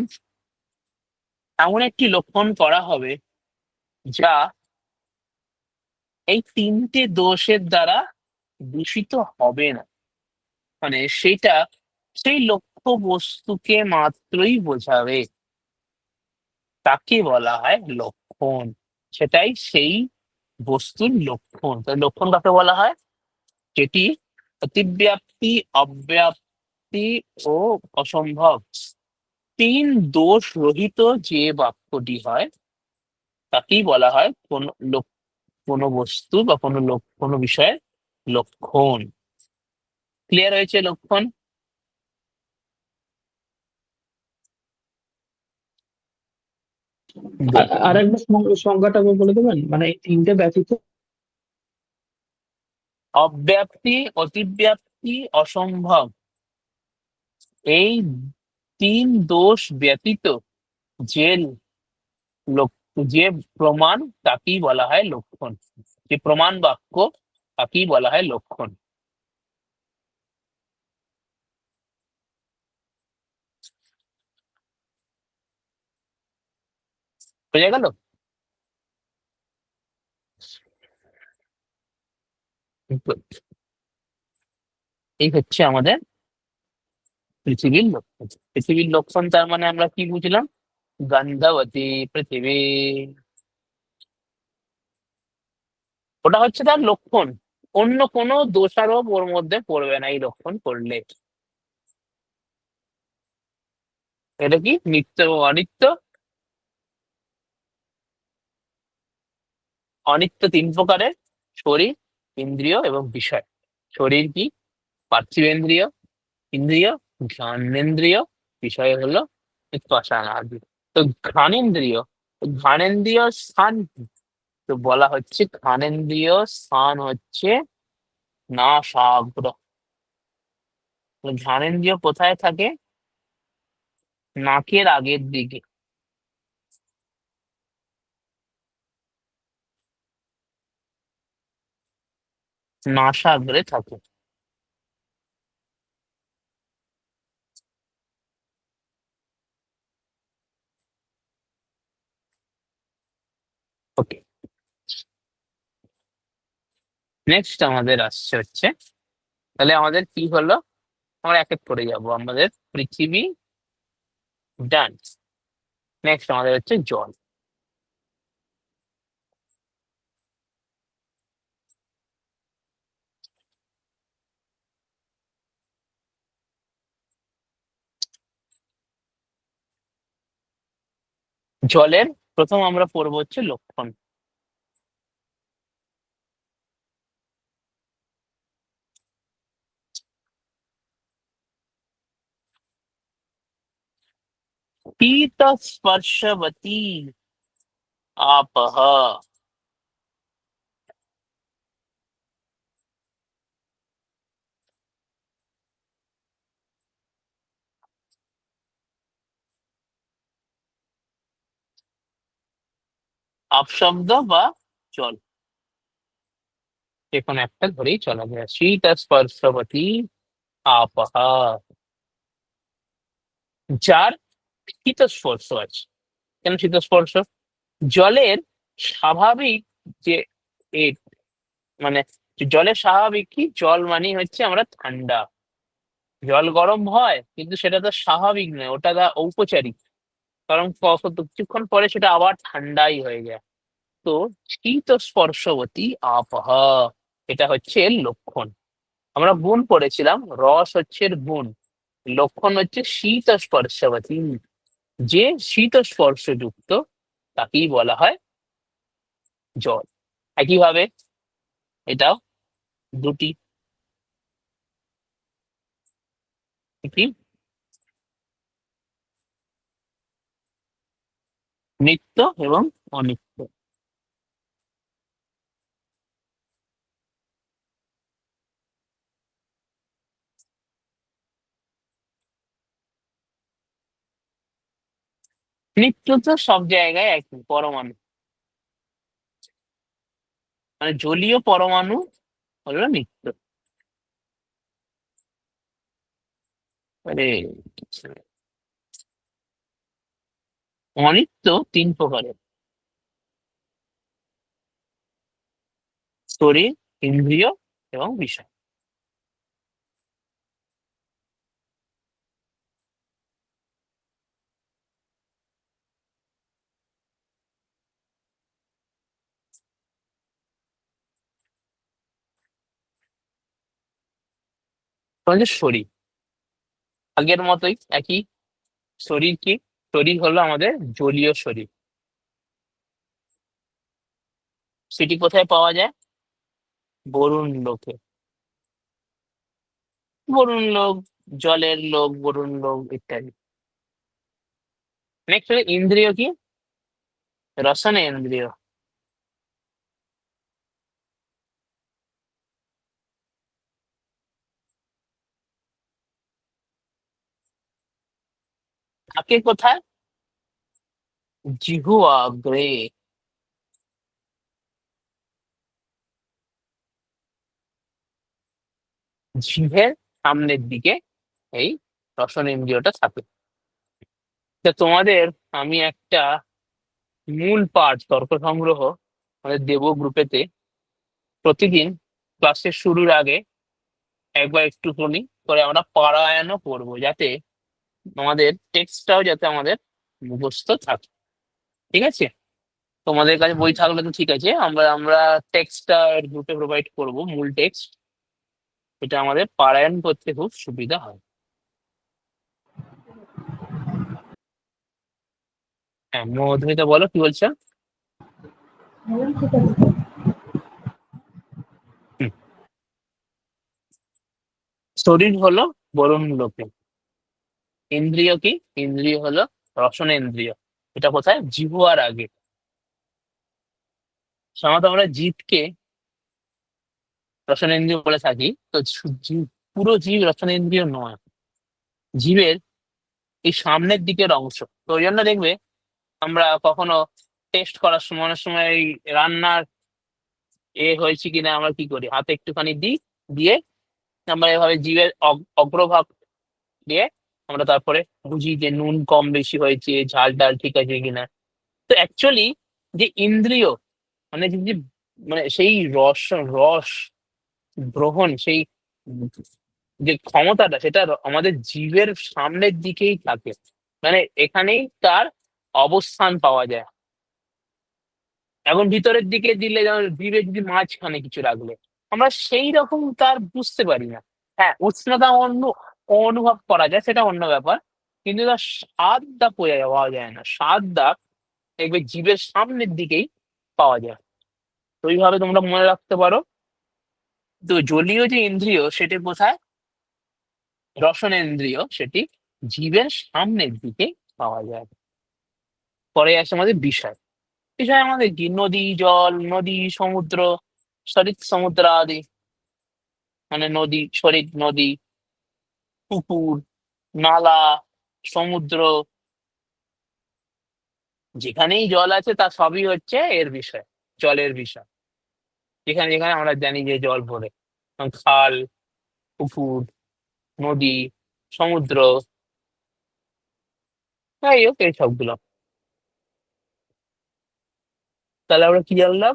এমন একটি লক্ষণ করা হবে যা এই তিনটে দোষের দ্বারা দূষিত হবে না, মানে সেটা সেই লক্ষ্য বস্তুকে মাত্রই বোঝাবে, তাকে বলা হয় লক্ষণ। সেটাই সেই বস্তুর লক্ষণ। তাই লক্ষণ কাকে বলা হয়? যেটি অতিব্যাপ্তি, অব্যাপ্তি ও অসম্ভব, তিন দোষ রহিত যে বাক্যটি হয় তাকেই বলা হয় কোন কোনো বস্তু বা কোনো কোনো বিষয়ের লক্ষণ। ক্লিয়ার হয়েছে লক্ষণ? Good. আর একবার সংজ্ঞাটা বলে দেবেন, মানে এই তিনটে ব্যতীত। অব্যাপ্তি, অতিব্যাপ্তি, অসম্ভব, এই তিন দোষ ব্যতীত যে যে প্রমাণ তাকেই বলা হয় লক্ষণ। যে প্রমাণ বাক্য তাকেই বলা হয় লক্ষণ। বোঝা গেল? Good. এই হচ্ছে আমাদের পৃথিবীর লক্ষণ। পৃথিবীর লক্ষণ তার মানে আমরা কি বুঝলাম? গন্ধবতী পৃথিবী, ওটা হচ্ছে তার লক্ষণ। অন্য কোনো দোষারোপ ওর মধ্যে পড়বে না এই লক্ষণ করলে। এটা কি নিত্য এবং অনিত্য? অনিত্য তিন প্রকারের: শরীর, ইন্দ্রিয় এবং বিষয়। শরীর কি? পার্থিবেন্দ্রিয়। ইন্দ্রিয় ঘ্রাণেন্দ্রিয়। বিষয় হলো শ্মশান আদি। তো ঘ্রাণেন্দ্রিয়, ঘ্রাণেন্দ্রিয় স্থান কি? তো বলা হচ্ছে ঘ্রাণেন্দ্রিয় স্থান হচ্ছে নাসাগ্র। ঘ্রাণেন্দ্রিয় কোথায় থাকে? নাকের আগের দিকে। নাসাগ্রে থাকে। ওকে, নেক্সট আমাদের আসছে হচ্ছে, তাহলে আমাদের কি হলো? আমরা এক এক করে যাবো। আমাদের পৃথিবী ডান। নেক্সট আমাদের হচ্ছে জল। জলের প্রথম আমরা পড়বো হচ্ছে লক্ষণ। शीत स्पर्शवती आपः। আপশব্দ বা জল, যে কোনো একটা ধরেই চলা যায়। শীত স্পর্শবতী আপহ, যার শীত স্পর্শ আছে। কেন শীত স্পর্শ? জলের স্বাভাবিক যে এ মানে জলের স্বাভাবিক কি? জল মানে হচ্ছে আমরা ঠান্ডা। জল গরম হয় কিন্তু সেটা তো স্বাভাবিক নয়, ওটা দা ঔপচারিক। কারণ কিছুক্ষণ পরে সেটা আবার ঠান্ডাই হয়ে যায়। তো শীত স্পর্শবতী আবহ, এটা হচ্ছে এর লক্ষণ। আমরা গুণ পড়েছিলাম, রস হচ্ছে এর গুণ, লক্ষণ হচ্ছে শীত স্পর্শবতী। যে শীত স্পর্শযুক্ত তাকেই বলা হয় জল। একইভাবে এটাও দুটি কি? নিত্য এবং অনিত্য। নিত্য তো সব জায়গায় একই, পরমাণু মানে জলীয় পরমাণু হলো নিত্য। মানে অনিত্য তিন প্রকারের: শরীর, ইন্দ্রিয় এবং বিষয়। হচ্ছে শরীর, আগের মতোই একই। শরীর কি? শরীর হলো আমাদের জলীয় শরীর। সেটি কোথায় পাওয়া যায়? বরুণ লোকে। বরুণ লোক, জলের লোক, বরুণ লোক ইত্যাদি। নেক্সট হলো ইন্দ্রিয় কি? রসনেন্দ্রিয়। থাকে কোথায়? জিহ্বাগ্রে। জিভের সামনের দিকে এই রসনেন্দ্রিয়টা থাকে। তা তোমাদের আমি একটা মূল পাঠ তর্ক সংগ্রহ আমাদের দেব গ্রুপেতে প্রতিদিন ক্লাসের শুরুর আগে একবার একটুখানি করে আমরা পারায়ণও করবো, যাতে আমাদের টেক্সটটাও যাতে আমাদের মুখস্থ থাকে। ঠিক আছে? তোমাদের কাছে বই থাকলে তো ঠিক আছে, আমরা আমরা টেক্সটটা গ্রুপে প্রোভাইড করব, মূল টেক্সট। এটা আমাদের পারায়ণ করতে খুব সুবিধা হয়। হ্যাঁ, মধুমিতা বলো কি বলছো? ঠিক আছে। হুম। শরীর হলো বরুণ লোকে। ইন্দ্রিয় কি? ইন্দ্রিয় হলো রসনেন্দ্রিয়। এটা কোথায়? জিহ্বার আগে। সাধারণত আমরা জিভকে রসনেন্দ্রিয় বলে থাকি, তো পুরো জীব রসনেন্দ্রিয় নয়। জীবের এই সামনের দিকের অংশ। তো ওই জন্য দেখবে আমরা কখনো টেস্ট করার সময় অনেক সময় এই রান্নার হয়েছে কিনা আমরা কি করি, হাতে একটুখানি দিই, দিয়ে আমরা এভাবে জীবের অগ্রভাগ দিয়ে আমরা তারপরে বুঝি যে নুন কম বেশি হয়েছে, ঝাল ডাল ঠিক আছে কিনা। তো অ্যাকচুয়ালি যে ইন্দ্রিয়, মানে যে মানে সেই রস রস গ্রহণ, সেই উম যে ক্ষমতাটা, সেটা আমাদের জীবের সামনের দিকেই থাকে। মানে এখানেই তার অবস্থান পাওয়া যায়। এখন ভিতরের দিকে দিলে, যেমন জিভে যদি মাঝখানে কিছু রাখলে আমরা সেই রকম তার বুঝতে পারি না। হ্যাঁ, উষ্ণতা অনুভব করা যায়, সেটা অন্য ব্যাপার। কিন্তু তার স্বাদটা পাওয়া যায় না। স্বাদটা দেখবে জিভের সামনের দিকেই পাওয়া যায়। তো ওইভাবে তোমরা মনে রাখতে পারো। তো জলীয় যে ইন্দ্রিয় সেটি কোথায়? রসনেন্দ্রিয়, সেটি জীবের সামনের দিকে পাওয়া যায়। পরে আসে আমাদের বিষয়। বিষয় আমাদের কি? নদী, জল, নদী, সমুদ্র, সরিৎ সমুদ্র আদি। মানে নদী, সরিৎ নদী, পুকুর, নালা, সমুদ্র, যেখানেই জল আছে তা সবই হচ্ছে এর বিষয়, জলের বিষয়। যেখানে যেখানে আমরা জানি যে জল ভরে, যেমন খাল, পুকুর, নদী, সমুদ্র, যাই হোক এই সবগুলো। তাহলে আমরা কি জানলাম?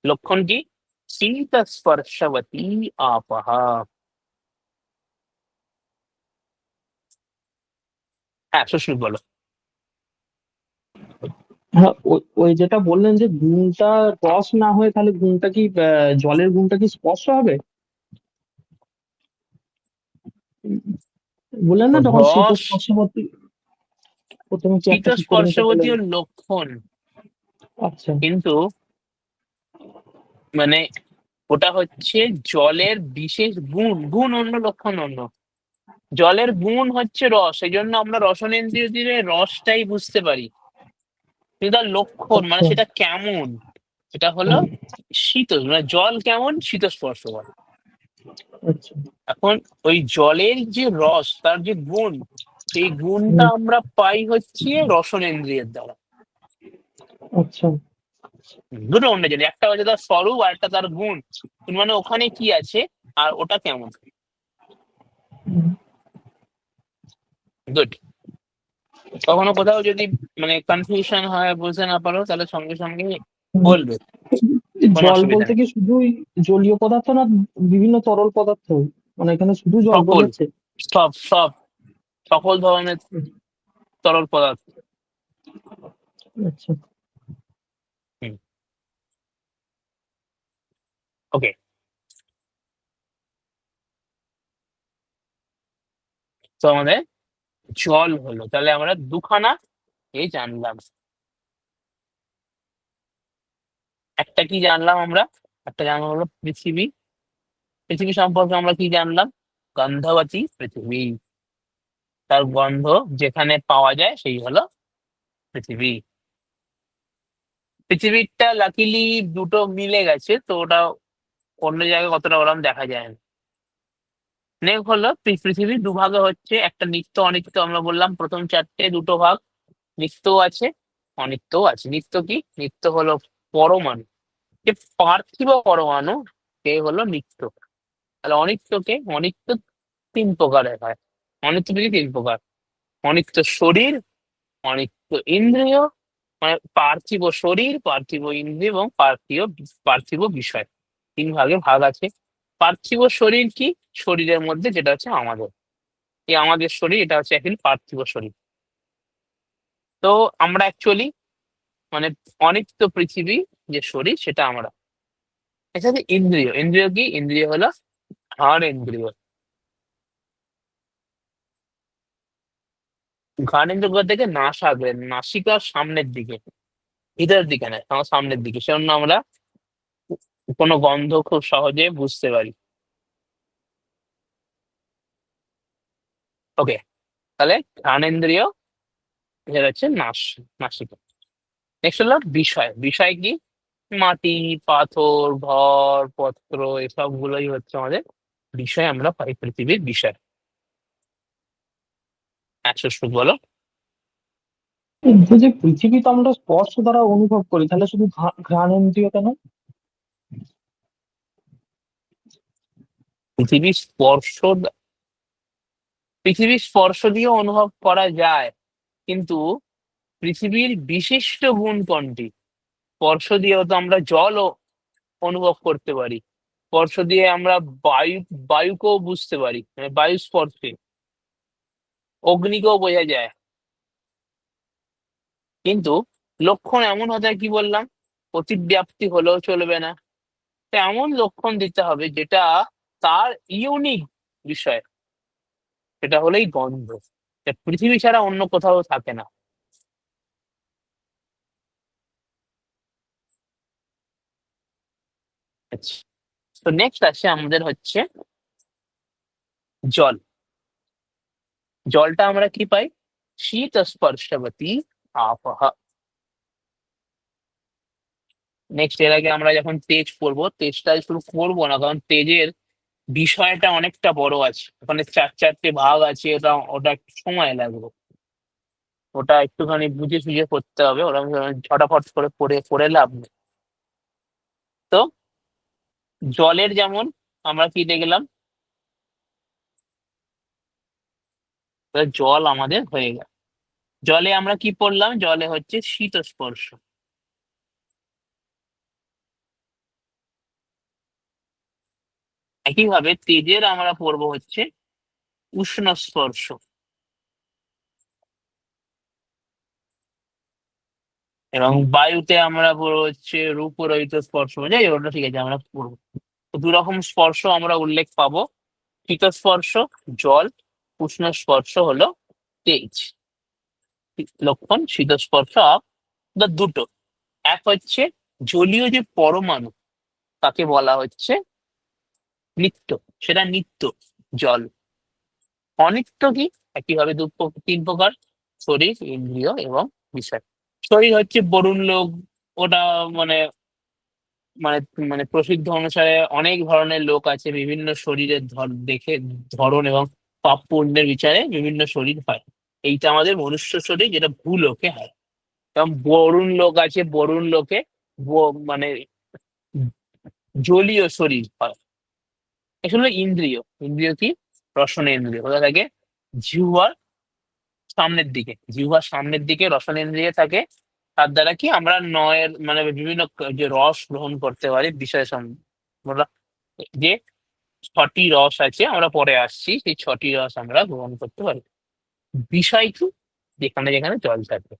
লক্ষণ কি? শীত স্পর্শবতী আপাহা। হ্যাঁ, সুস্মিত বলো। হ্যাঁ, ওই যেটা বললেন যে গুণটা রস না হয়ে তাহলে গুণটা কি জলের গুণটা কি স্পর্শ হবে? উম, বললেন না যখন শীত রস স্পর্শবর্তী, প্রথমে কি শীত একটা ঠিক করে নিতে বললেন? স্পর্শবতীর লক্ষণ, আচ্ছা, কিন্তু মানে ওটা হচ্ছে জলের বিশেষ গুণ। গুণ অন্য, লক্ষণ অন্য। জলের গুণ হচ্ছে রস, এই জন্য আমরা রসনেন্দ্রিয় দিয়ে রসটাই বুঝতে পারি। কিন্তু তার লক্ষণ মানে আচ্ছা। সেটা কেমন, এটা হলো হুম, শীত, মানে জল কেমন শীত স্পর্শ করে। আচ্ছা। এখন ওই জলের যে রস, তার যে গুণ, সেই গুণটা হুম, আমরা পাই হচ্ছে রসনেন্দ্রিয়ের দ্বারা। আচ্ছা। দুটো অন্য জিনিস, একটা হচ্ছে তার স্বরূপ আর একটা তার গুণ। মানে ওখানে কি আছে আর ওটা কেমন। হুম, গুড। কখনো কোথাও যদি মানে কনফিউশন হয়, বুঝতে না পারো, তাহলে সঙ্গে সঙ্গে হুম। বলবে, কোনো জল অসুবিধা বলতে নেই। কি শুধুই জলীয় পদার্থ না বিভিন্ন তরল পদার্থ? মানে এখানে শুধু জল সকল, বোঝাচ্ছে? সব সব, সকল ধরনের তরল পদার্থ। আচ্ছা। হুম, ওকে। তো আমাদের জল হলো, তাহলে আমরা দুখানা এই জানলাম। একটা কি জানলাম আমরা? একটা জানলাম হলো পৃথিবী, পৃথিবী সম্পর্কে আমরা কি জানলাম? গন্ধবতী পৃথিবী, তার গন্ধ যেখানে পাওয়া যায় সেই হলো পৃথিবী। পৃথিবীরটা লাকিলি দুটো মিলে গেছে, তো ওটা অন্য জায়গায় কতটা ওরম দেখা যায় না। নেক্সট হলো পৃথিবীর দুভাগে হচ্ছে, একটা নিত্য অনিত্য। আমরা বললাম প্রথম চারটে দুটো ভাগ, নিত্যও আছে অনিত্যও আছে। নিত্য কি? নিত্য হলো পরমাণু, যে পার্থিব পরমাণু সে হলো নিত্য। তাহলে অনিত্যকে, অনিত্য তিন প্রকারের হয়। অনিত্য থেকে তিন প্রকার: অনিত্য শরীর, অনিত্য ইন্দ্রিয়, মানে পার্থিব শরীর, পার্থিব ইন্দ্রিয় এবং পার্থিব বিষয়। তিন ভাগে ভাগ আছে। পার্থিব শরীর কি? শরীরের মধ্যে যেটা হচ্ছে আমাদের, এই আমাদের শরীর, এটা হচ্ছে এখন পার্থিব শরীর। তো আমরা অ্যাকচুয়ালি মানে অনিত্য পৃথিবী যে শরীর সেটা আমরা। এছাড়া ইন্দ্রিয়, ইন্দ্রিয় কি? ইন্দ্রিয় হলো ঘ্রাণ ইন্দ্রিয়। ঘ্রাণ ইন্দ্রিয় থেকে নাসাগ্রের, নাসিকার সামনের দিকে, ভিতরের দিকে না, আমার সামনের দিকে, সেজন্য আমরা কোনো গন্ধ খুব সহজে বুঝতে পারি। ওকে, তাহলে ঘ্রাণেন্দ্রিয়, যেটা হচ্ছে নাসিকা। নেক্সট হলো বিষয়। বিষয় কি? মাটি, পাথর, ঘর, পত্র, এসব গুলোই হচ্ছে আমাদের বিষয়, আমরা পাই পৃথিবীর বিষয়। একশো বলো। এই যে পৃথিবী তো আমরা স্পর্শ দ্বারা অনুভব করি, তাহলে শুধু ঘ্রাণেন্দ্রিয় কেন? পৃথিবীর স্পর্শ, পৃথিবীর স্পর্শ দিয়ে অনুভব করা যায়, কিন্তু পৃথিবীর বিশিষ্ট গুণ কোনটি? স্পর্শ দিয়েও তো আমরা জলও অনুভব করতে পারি, স্পর্শ দিয়ে আমরা বায়ু, বায়ুকেও বুঝতে পারি, মানে বায়ু স্পর্শে অগ্নিকেও বোঝা যায়। কিন্তু লক্ষণ এমন হতে হয়, কি বললাম, অতিব্যাপ্তি হলেও চলবে না, তো এমন লক্ষণ দিতে হবে যেটা তার ইউনিক বিষয়, সেটা হলেই গন্ধ, যা পৃথিবী ছাড়া অন্য কোথাও থাকে না। আচ্ছা, তো নেক্সট আসছে আমাদের হচ্ছে জল। জলটা আমরা কি পাই? শীত স্পর্শবতী আবহ। নেক্সট, এর আগে আমরা যখন তেজ পড়বো, তেজটা শুরু করবো না, কারণ তেজের বিষয়টা অনেকটা বড় আছে, ওখানে চার চারটে ভাগ আছে, ওটা ওটা একটু সময় লাগবে, ওটা একটুখানি বুঝে সুঝে করতে হবে, ওরা ঝটাফট করে পড়ে পড়ে লাভ নেই। তো জলের যেমন আমরা কি দেখলাম, জল আমাদের হয়ে গেল। জলে আমরা কি পড়লাম? জলে হচ্ছে শীত স্পর্শ। একইভাবে তেজের আমরা পড়বো হচ্ছে উষ্ণ স্পর্শ, এবং বায়ুতে আমরা পড়বো হচ্ছে রূপরহিত স্পর্শ। যাই হোক, ওটা ঠিক আছে, আমরা পড়বো। তো দু রকম স্পর্শ আমরা উল্লেখ পাবো: শীত স্পর্শ জল, উষ্ণ স্পর্শ হলো তেজ। লক্ষণ শীত স্পর্শ দুটো। এক হচ্ছে জলীয় যে পরমাণু, তাকে বলা হচ্ছে নিত্য, সেটা নিত্য জল। অনিত্য কি? একইভাবে তিন প্রকার: শরীর, ইন্দ্রিয় এবং বিষয়। শরীর হচ্ছে বরুণ লোক, ওটা মানে মানে মানে প্রসিদ্ধ অনুসারে অনেক ধরনের লোক আছে, বিভিন্ন শরীরের দেখে ধরন এবং পাপ পুণ্যের বিচারে বিভিন্ন শরীর হয়। এইটা আমাদের মনুষ্য শরীর, যেটা ভূলোকে হয়। এবং বরুণ লোক আছে, বরুণ লোকে মানে জলীয় শরীর হয়। এগুলো ইন্দ্রিয়। ইন্দ্রিয় কি? রসনেন্দ্রিয় কোথা থাকে? জিহ্বার সামনের দিকে, জিহ্বার সামনের দিকে রসনেন্দ্রিয় থাকে। তার দ্বারা কি আমরা নয়ের মানে বিভিন্ন যে রস গ্রহণ করতে পারি বিষয় আমরা, যে ছটি রস আছে, আমরা পরে আসছি, সেই ছটি রস আমরা গ্রহণ করতে পারি। বিষয় কি? যেখানে যেখানে জল থাকে।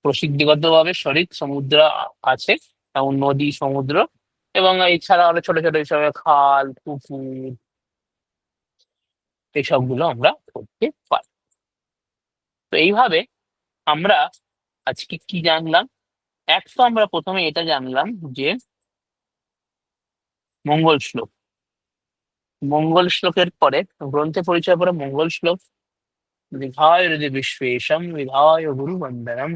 প্রসিদ্ধিগত ভাবে শরীর সমুদ্র আছে, যেমন নদী, সমুদ্র, এবং এছাড়া আরো ছোট ছোট হিসাবে খাল, পুকুর, এইসব গুলো আমরা করতে পারি। তো এইভাবে আমরা আজকে কি জানলাম? এক তো আমরা প্রথমে এটা জানলাম যে মঙ্গল শ্লোক, মঙ্গল শ্লোকের পরে, গ্রন্থে পরিচয় পরে মঙ্গল শ্লোক, বিধায় হৃদি বিশ্বেশম বিধায় গুরু বন্দনম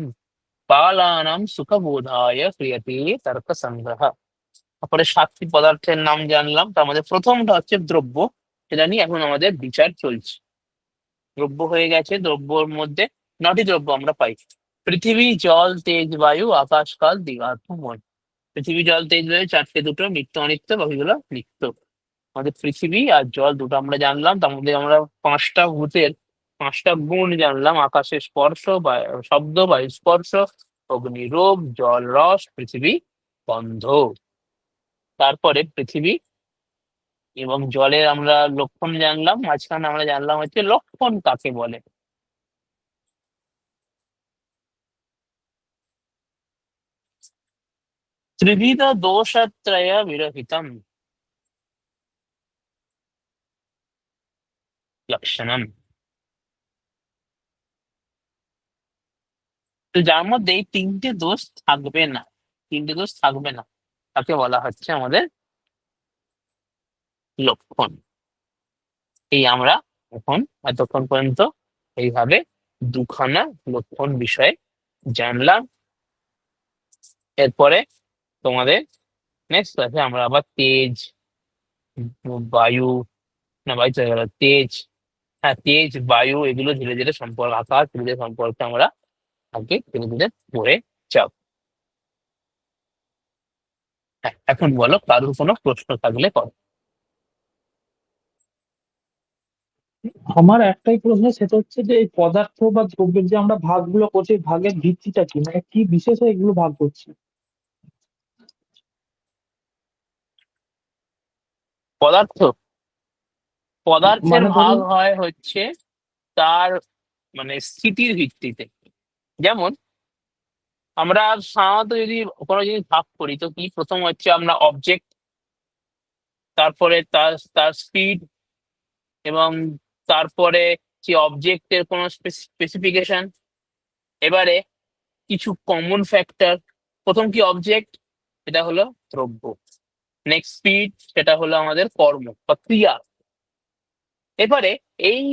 বালানাম সুখবোধায় ক্রিয়তে তর্ক সংগ্রহ। তারপরে সাতটি পদার্থের নাম জানলাম, তার মধ্যে প্রথমটা হচ্ছে দ্রব্য। সেটা নিয়ে এখন আমাদের বিচার চলছে। দ্রব্য হয়ে গেছে, দ্রব্যর মধ্যে নটি দ্রব্য আমরা পাই: পৃথিবী, জল, তেজ, বায়ু, আকাশ, কাল, দিগার্থ, মন। পৃথিবী, জল, তেজ, বায়ু চারটে, দুটো নিত্য অনিত্য, বাকিগুলো নিত্য। আমাদের পৃথিবী আর জল দুটো আমরা জানলাম, তার মধ্যে আমরা পাঁচটা ভূতের পাঁচটা গুণ জানলাম: আকাশের স্পর্শ, শব্দ, বায়ু স্পর্শ, অগ্নি রোগ, জল রস, পৃথিবী গন্ধ। তারপরে পৃথিবী এবং জলের আমরা লক্ষণ জানলাম, মাঝখানে আমরা জানলাম হচ্ছে লক্ষণ কাকে বলে। ত্রিবিধ দোষত্রয় বিরহিতম লক্ষণম। তো যার মধ্যে এই তিনটে দোষ থাকবে না, তিনটে দোষ থাকবে না, তাকে বলা হচ্ছে আমাদের লক্ষণ। এই আমরা এখন এতক্ষণ পর্যন্ত এইভাবে দুখানা লক্ষণ বিষয়ে জানলাম। এরপরে তোমাদের নেক্সট ক্লাসে আমরা আবার তেজ, বায়ু, না বায়ু চলে গেল, তেজ, হ্যাঁ তেজ, বায়ু এগুলো ধীরে ধীরে সম্পর্ক, আকাশ ধীরে ধীরে সম্পর্কে আমরা আগে ধীরে ধীরে পড়ে যাব। হ্যাঁ, এখন বলো কারোর কোনো প্রশ্ন থাকলে করো। আমার একটাই প্রশ্ন, সেটা হচ্ছে যে এই পদার্থ বা দ্রব্যের যে আমরা ভাগগুলো করছি, এই ভাগের ভিত্তিটা কি, মানে কি বিশেষে এগুলো ভাগ করছি? পদার্থ, পদার্থের মানে ভাগ ধরুন, হয় হচ্ছে তার মানে স্থিতির ভিত্তিতে। যেমন আমরা সাধারণত যদি কোনো জিনিস ভাগ করি তো কি, প্রথম হচ্ছে আমরা অবজেক্ট, তারপরে তার তার স্পিড, এবং তারপরে যে অবজেক্টের কোনো স্পেসিফিকেশন, এবারে কিছু কমন ফ্যাক্টর। প্রথম কি অবজেক্ট, এটা হলো দ্রব্য। নেক্সট স্পিড, সেটা হলো আমাদের কর্ম বা ক্রিয়া। এবারে এই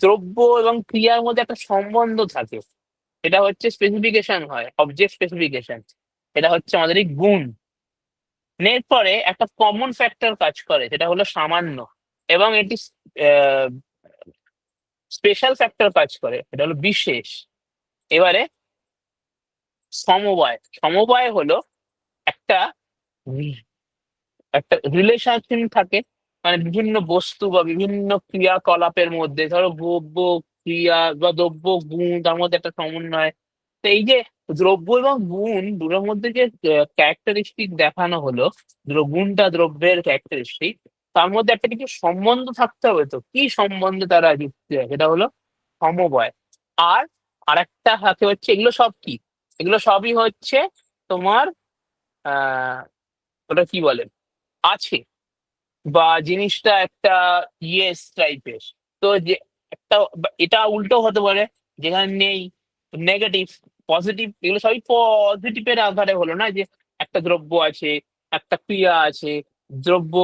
দ্রব্য এবং ক্রিয়ার মধ্যে একটা সম্বন্ধ থাকে, এটা হচ্ছে স্পেসিফিকেশন হয়, অবজেক্ট স্পেসিফিকেশন। এটা হচ্ছে আমাদের এই গুণ। এরপরে একটা কমন ফ্যাক্টর কাজ করে, সেটা হলো সামান্য, এবং এটি স্পেশাল ফ্যাক্টর কাজ করে, এটা হলো বিশেষ। এবারে সমবায়, সমবায় হলো একটা একটা রিলেশনশিপ থাকে, মানে বিভিন্ন বস্তু বা বিভিন্ন ক্রিয়াকলাপের মধ্যে, ধরো দ্রব্য, ক্রিয়া বা দ্রব্য গুণ, তার মধ্যে একটা সমন্বয়। তো এই যে দ্রব্য এবং গুণ দুটোর মধ্যে যে ক্যারেক্টারিস্টিক দেখানো হলো, গুণটা দ্রব্যের ক্যারেক্টারিস্টিক, তার মধ্যে একটা কিছু সম্বন্ধ থাকতে হবে। তো কি সম্বন্ধে তারা যুক্ত হয়, সেটা হলো সমবায়। আর আরেকটা হাতে হচ্ছে, এগুলো সব কি, এগুলো সবই হচ্ছে তোমার আহ ওটা কি বলে, আছে, বা জিনিসটা একটা ইয়েস টাইপের। তো যে একটা এটা উল্টো হতে পারে, যেখানে নেই নেগেটিভ, পজিটিভ, এগুলো সবই পজিটিভের আধারে হলো না, যে একটা দ্রব্য আছে, একটা ক্রিয়া আছে, দ্রব্য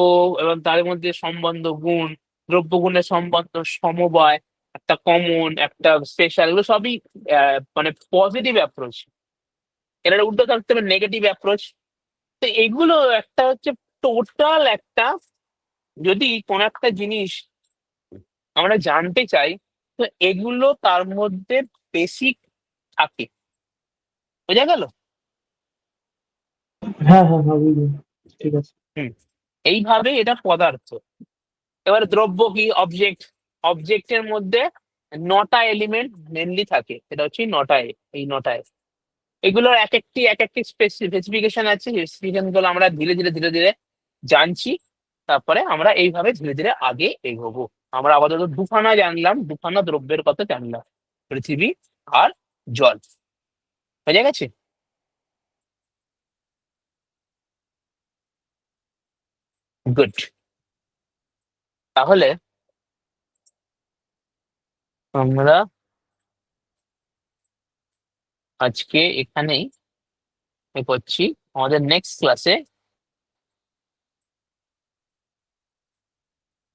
এবং তার মধ্যে সম্বন্ধ গুণ, দ্রব্য গুণের সম্বন্ধ সমবায়, একটা কমন, একটা স্পেশাল, এগুলো সবই মানে পজিটিভ অ্যাপ্রোচ। এর উল্টো থাকতে হবে নেগেটিভ অ্যাপ্রোচ। তো এগুলো একটা হচ্ছে টোটাল একটা, যদি কোনো একটা জিনিস আমরা জানতে চাই, তো এগুলো তার মধ্যে বেসিক থাকে। বোঝা গেল? হ্যাঁ হ্যাঁ হ্যাঁ, বুঝলাম, ঠিক আছে। হুম, এইভাবে এটা পদার্থ। এবার দ্রব্য কি, অবজেক্ট, অবজেক্টের মধ্যে নটা এলিমেন্ট মেনলি থাকে, এটা হচ্ছে এই নটায়। এগুলোর এক একটি এক একটি স্পেসিফিকেশন আছে, স্পেসিফিকেশন গুলো আমরা ধীরে ধীরে ধীরে ধীরে জানছি। তারপরে আমরা এইভাবে ধীরে ধীরে আগে এগোবো। আমরা আপাতত দুখানা জানলাম, দুখানা দ্রব্যের কথা জানলাম: পৃথিবী আর জল। বোঝা গেছে? গুড। তাহলে আমরা আজকে এখানেই এ করছি। আমাদের নেক্সট ক্লাসে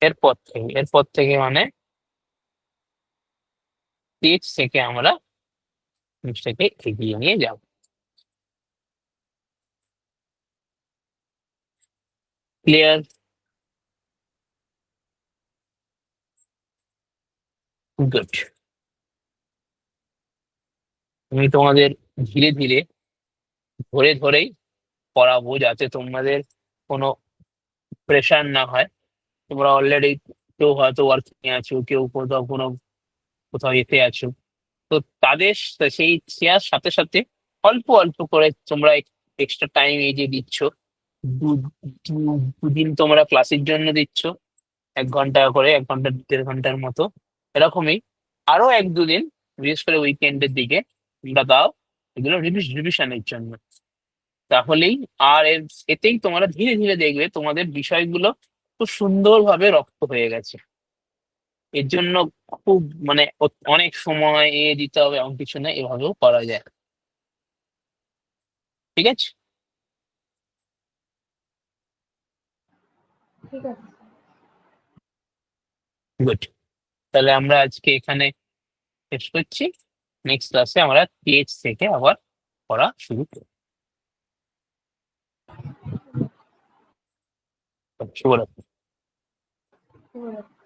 এরপর থেকে মানে তেজ থেকে আমরা জিনিসটাকে এগিয়ে নিয়ে যাব। ক্লিয়ার? গুড। আমি তোমাদের ধীরে ধীরে ধরে ধরেই পড়াবো, যাতে তোমাদের কোনো প্রেশার না হয়। তোমরা অলরেডি কেউ হয়তো ওয়ার্কিং আছো, কেউ কোথাও কোথাও এতে আছো, তো তাদের সেই শেয়ার সাথে সাথে অল্প অল্প করে তোমরা এক্সট্রা টাইম এই যে দিচ্ছ, দুদিন তোমরা ক্লাসের জন্য দিচ্ছ 1 ঘন্টা করে, 1 ঘন্টা 1.5 ঘন্টার মতো, এরকমই আরো 1-2 দিন, বিশেষ করে উইকেন্ডের দিকে তোমরা দাও এগুলো রিভিশনের জন্য। তাহলেই আর এতেই তোমরা ধীরে ধীরে দেখবে তোমাদের বিষয়গুলো খুব সুন্দরভাবে রপ্ত হয়ে গেছে। এর জন্য খুব মানে অনেক সময় দিতে হবে এমন কিছু না, এভাবেও করা যায়। ঠিক আছে? ঠিক আছে। গুড। তাহলে আমরা আজকে এখানে শেষ করছি। নেক্সট ক্লাসে আমরা পেজ থেকে আবার পড়া শুরু করব। শুভরাত্রি। শুভরাত্রি।